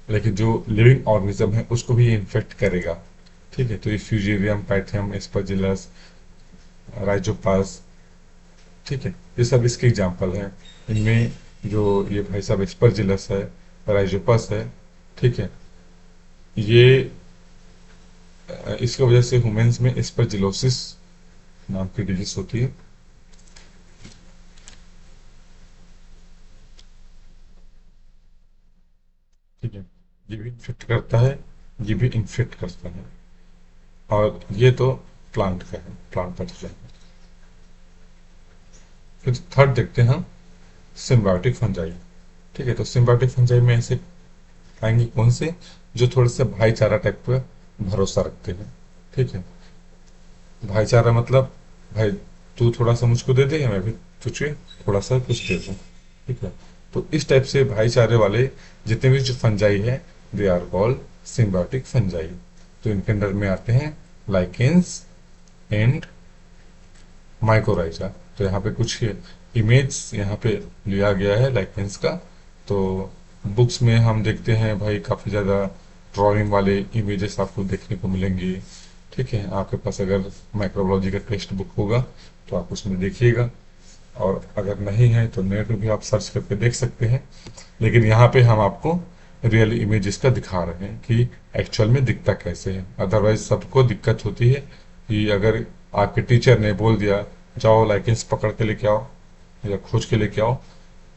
लेकिन जो लिविंग ऑर्गेनिज्म है उसको भी इन्फेक्ट करेगा। ठीक है, तो ये फ्यूजेरियम, पाइथियम, एस्परजिलस, राइजोपास, ठीक है, ये सब इसके एग्जाम्पल हैं। इनमें जो ये भाई साहब एस्परजिलस है, राइजोपस है, ठीक है, ये इसकी वजह से ह्यूमंस में एस्परजिलोसिस नाम की डिजीज होती है। ठीक है, ये भी इन्फेक्ट करता है, ये भी इन्फेक्ट करता है। और ये तो प्लांट का है, प्लांट पैथोजन है। फिर थर्ड देखते हैं हम, सिम्बायोटिक फंजाई। ठीक है, तो सिम्बायोटिक फंजाई में ऐसे आएंगे कौन से, जो थोड़े से भाईचारा टाइप का भरोसा रखते हैं। ठीक है, भाईचारा मतलब भाई तू थोड़ा सा मुझको दे दे, मैं भी तुझे थोड़ा सा कुछ दे दूं, ठीक है। तो इस टाइप से भाईचारे वाले जितने भी जो फंजाई है, they are called symbiotic fungi. तो इनके अंडर में आते हैं लाइकेंस एंड माइकोराइजा। तो यहाँ पे कुछ इमेज यहाँ पे लिया गया है लाइकेंस का। तो बुक्स में हम देखते हैं भाई काफ़ी ज़्यादा ड्राइंग वाले इमेजेस आपको देखने को मिलेंगे, ठीक है। आपके पास अगर माइक्रोबायोलॉजी का टेक्स्ट बुक होगा तो आप उसमें देखिएगा, और अगर नहीं है तो नेट में भी आप सर्च करके देख सकते हैं। लेकिन यहाँ पे हम आपको रियल इमेजेस का दिखा रहे हैं कि एक्चुअल में दिखता कैसे है। अदरवाइज सबको दिक्कत होती है कि अगर आपके टीचर ने बोल दिया जाओ लाइकेंस पकड़ के लेके आओ या खोज के लेके आओ,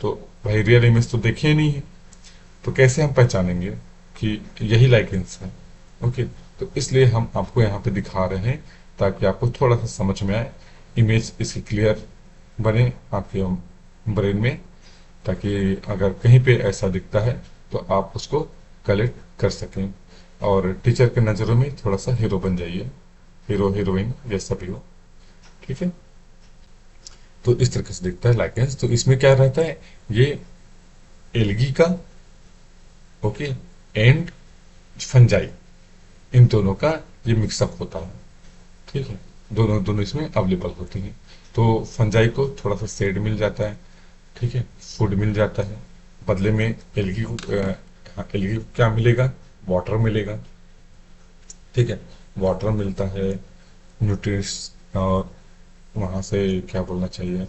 तो भाई रियल इमेज तो देखी ही नहीं है, तो कैसे हम पहचानेंगे कि यही लाइकेंस है। ओके, तो इसलिए हम आपको यहाँ पे दिखा रहे हैं ताकि आपको थोड़ा सा समझ में आए, इमेज इसकी क्लियर बने आपके ब्रेन में, ताकि अगर कहीं पे ऐसा दिखता है तो आप उसको कलेक्ट कर सकें और टीचर के नज़रों में थोड़ा सा हीरो बन जाइए, हीरो हीरोइन जैसा भी हो, ठीक है। तो इस तरीके से दिखता है लाइकेंस। तो इसमें क्या रहता है, ये एल्गी का, ओके, एंड फंजाई, इन दोनों का ये मिक्सअप होता है, ठीक है। दोनों दोनों इसमें अवेलेबल होती हैं। तो फंजाई को थोड़ा सा शेड मिल जाता है, ठीक है, फूड मिल जाता है। बदले में एल्गी को एल्गी को क्या मिलेगा, वाटर मिलेगा, ठीक है। वाटर मिलता है, न्यूट्रिएंट्स, और वहाँ से क्या बोलना चाहिए,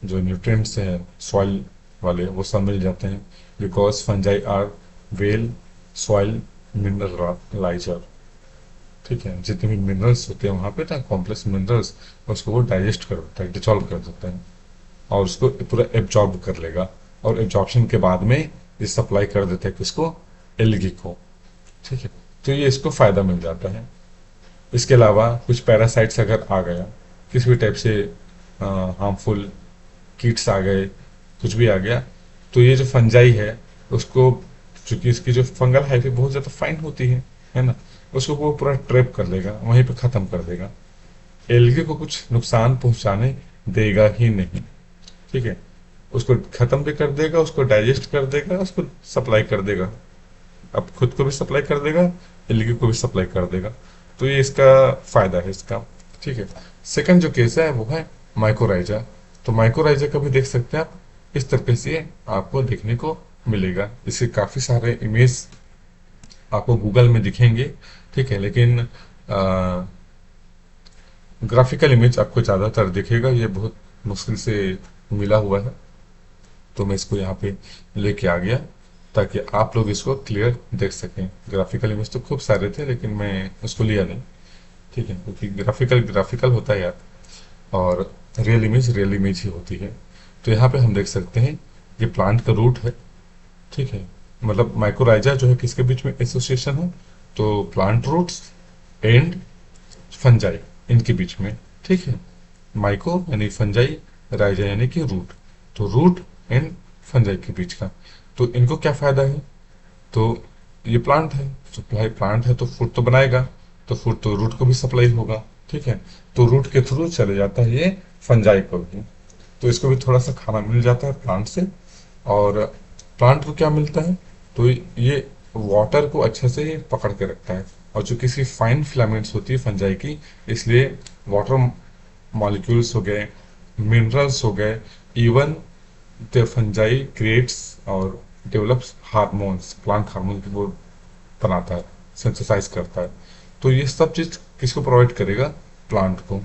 जो न्यूट्रिएंट्स हैं सॉइल वाले वो सब मिल जाते हैं, because fungi are well soil mineraliser, ठीक है। जितने भी मिनरल्स होते हैं वहाँ पे ना, कॉम्प्लेक्स मिनरल्स, उसको वो डाइजेस्ट कर देता है, डिसॉल्व कर देता है, और उसको पूरा एब्जॉर्ब कर लेगा, और एब्जॉर्प्शन के बाद में ये सप्लाई कर देता है किसको, एल्गी को, ठीक है। तो ये इसको फायदा मिल जाता है। इसके अलावा कुछ पैरासाइट्स अगर आ गया, किसी भी टाइप से हार्मफुल कीट्स आ गए, कुछ भी आ गया, तो ये जो फंजाई है उसको, चूंकि इसकी जो फंगल हाइफी बहुत ज़्यादा फाइन होती है ना, उसको वो पूरा ट्रैप कर लेगा, वहीं पे ख़त्म कर देगा, एल्गे को कुछ नुकसान पहुंचाने देगा ही नहीं, ठीक है। उसको ख़त्म भी कर देगा, उसको डाइजेस्ट कर देगा, उसको सप्लाई कर देगा, अब खुद को भी सप्लाई कर देगा, एल्गी को भी सप्लाई कर देगा। तो ये इसका फायदा है इसका, ठीक है। सेकंड जो केस है वो है माइकोराइजा। तो माइकोराइजा का भी देख सकते हैं आप, इस तरीके से आपको देखने को मिलेगा। इसके काफी सारे इमेज आपको गूगल में दिखेंगे, ठीक है, लेकिन ग्राफिकल इमेज आपको ज्यादातर दिखेगा, ये बहुत मुश्किल से मिला हुआ है। तो मैं इसको यहाँ पे लेके आ गया ताकि आप लोग इसको क्लियर देख सकें। ग्राफिकल इमेज तो खूब सारे थे लेकिन मैं उसको लिया नहीं, ठीक है, क्योंकि ग्राफिकल ग्राफिकल होता है यार, और रियल इमेज ही होती है। तो यहाँ पे हम देख सकते हैं ये प्लांट का रूट है, ठीक है। मतलब माइकोराइजा जो है किसके बीच में एसोसिएशन है, तो प्लांट रूट्स एंड फंजाई, इनके बीच में, ठीक है। माइको यानी फंजाई, राइजा यानी कि रूट, तो रूट एंड फंजाई के बीच का। तो इनको क्या फायदा है, तो ये प्लांट है, तो भाई प्लांट है तो फूड तो बनाएगा, तो फूड तो रूट को भी सप्लाई होगा, ठीक है। तो रूट के थ्रू चले जाता है ये फंजाई को भी, तो इसको भी थोड़ा सा खाना मिल जाता है प्लांट से। और प्लांट को क्या मिलता है, तो ये वाटर को अच्छे से पकड़ के रखता है, और जो किसी फाइन फिलामेंट्स होती है फंजाई की, इसलिए वाटर मॉलिक्यूल्स हो गए, मिनरल्स हो गए, इवन द फंजाई क्रिएट्स और डेवलप्स हार्मोन्स, प्लांट हार्मोन की वो बनाता है, सिंथेसाइज करता है। तो ये सब चीज किसको प्रोवाइड करेगा, प्लांट को,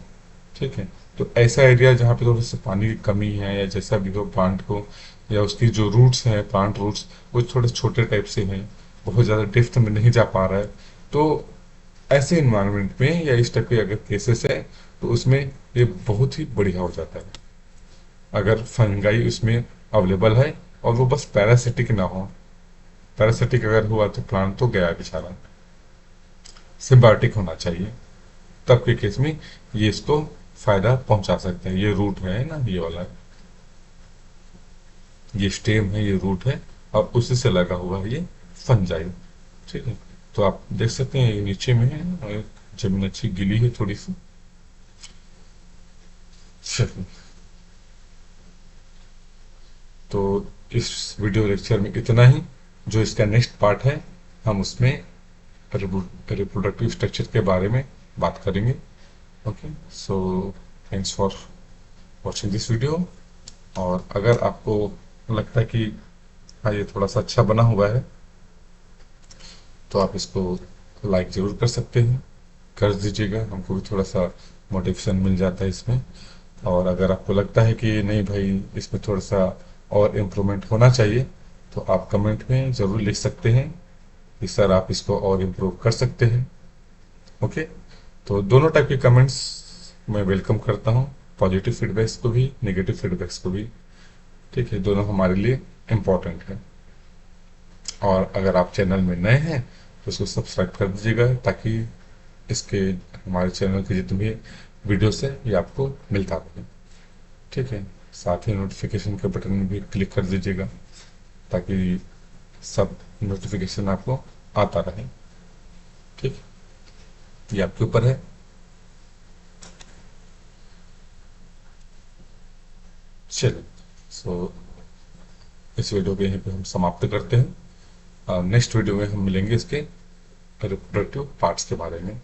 ठीक है। तो ऐसा एरिया जहाँ पे थोड़ा सा पानी की कमी है या जैसा भी हो, प्लांट को, या उसकी जो रूट्स हैं, प्लांट रूट्स, वो थोड़े छोटे टाइप से हैं, बहुत ज़्यादा डेप्थ में नहीं जा पा रहा है, तो ऐसे इन्वायरमेंट में या इस टाइप के अगर केसेस है तो उसमें ये बहुत ही बढ़िया हो जाता है, अगर फंगाई उसमें अवेलेबल है और वो बस पैरासिटिक ना हो। पैरासिटिक अगर हुआ तो प्लांट तो गया बेचारा, सिम्बायोटिक होना चाहिए, तब के केस में ये इसको फायदा पहुंचा सकते हैं। ये रूट है ना, ये वाला, ये स्टेम है, ये रूट है, और उसी से लगा हुआ है ये फंजाई, ठीक है। तो आप देख सकते हैं ये नीचे में है, और जमीन अच्छी गिली है थोड़ी सी। चलिए, तो इस वीडियो लेक्चर में इतना ही। जो इसका नेक्स्ट पार्ट है, हम उसमें रिप्रोडक्टिव स्ट्रक्चर के बारे में बात करेंगे। Okay, so thanks for watching this video. और अगर आपको लगता है कि हाँ ये थोड़ा सा अच्छा बना हुआ है, तो आप इसको लाइक ज़रूर कर सकते हैं, कर दीजिएगा, हमको भी थोड़ा सा मोटिवेशन मिल जाता है इसमें। और अगर आपको लगता है कि नहीं भाई इसमें थोड़ा सा और इम्प्रूवमेंट होना चाहिए, तो आप कमेंट में ज़रूर लिख सकते हैं कि सर आप इसको और इम्प्रूव कर सकते हैं। ओके, तो दोनों टाइप के कमेंट्स मैं वेलकम करता हूँ, पॉजिटिव फीडबैक्स को भी, नेगेटिव फीडबैक्स को भी। ठीक है, दोनों हमारे लिए इम्पोर्टेंट है। और अगर आप चैनल में नए हैं तो इसको सब्सक्राइब कर दीजिएगा, ताकि इसके हमारे चैनल के जितने भी वीडियोस है ये आपको मिलता रहे। ठीक है, साथ ही नोटिफिकेशन के बटन में भी क्लिक कर दीजिएगा, ताकि सब नोटिफिकेशन आपको आता रहे। ठीक, ये आपके ऊपर है। चलिए, सो इस वीडियो को यहीं पे हम समाप्त करते हैं। नेक्स्ट वीडियो में हम मिलेंगे इसके रिप्रोडक्टिव पार्ट्स के बारे में।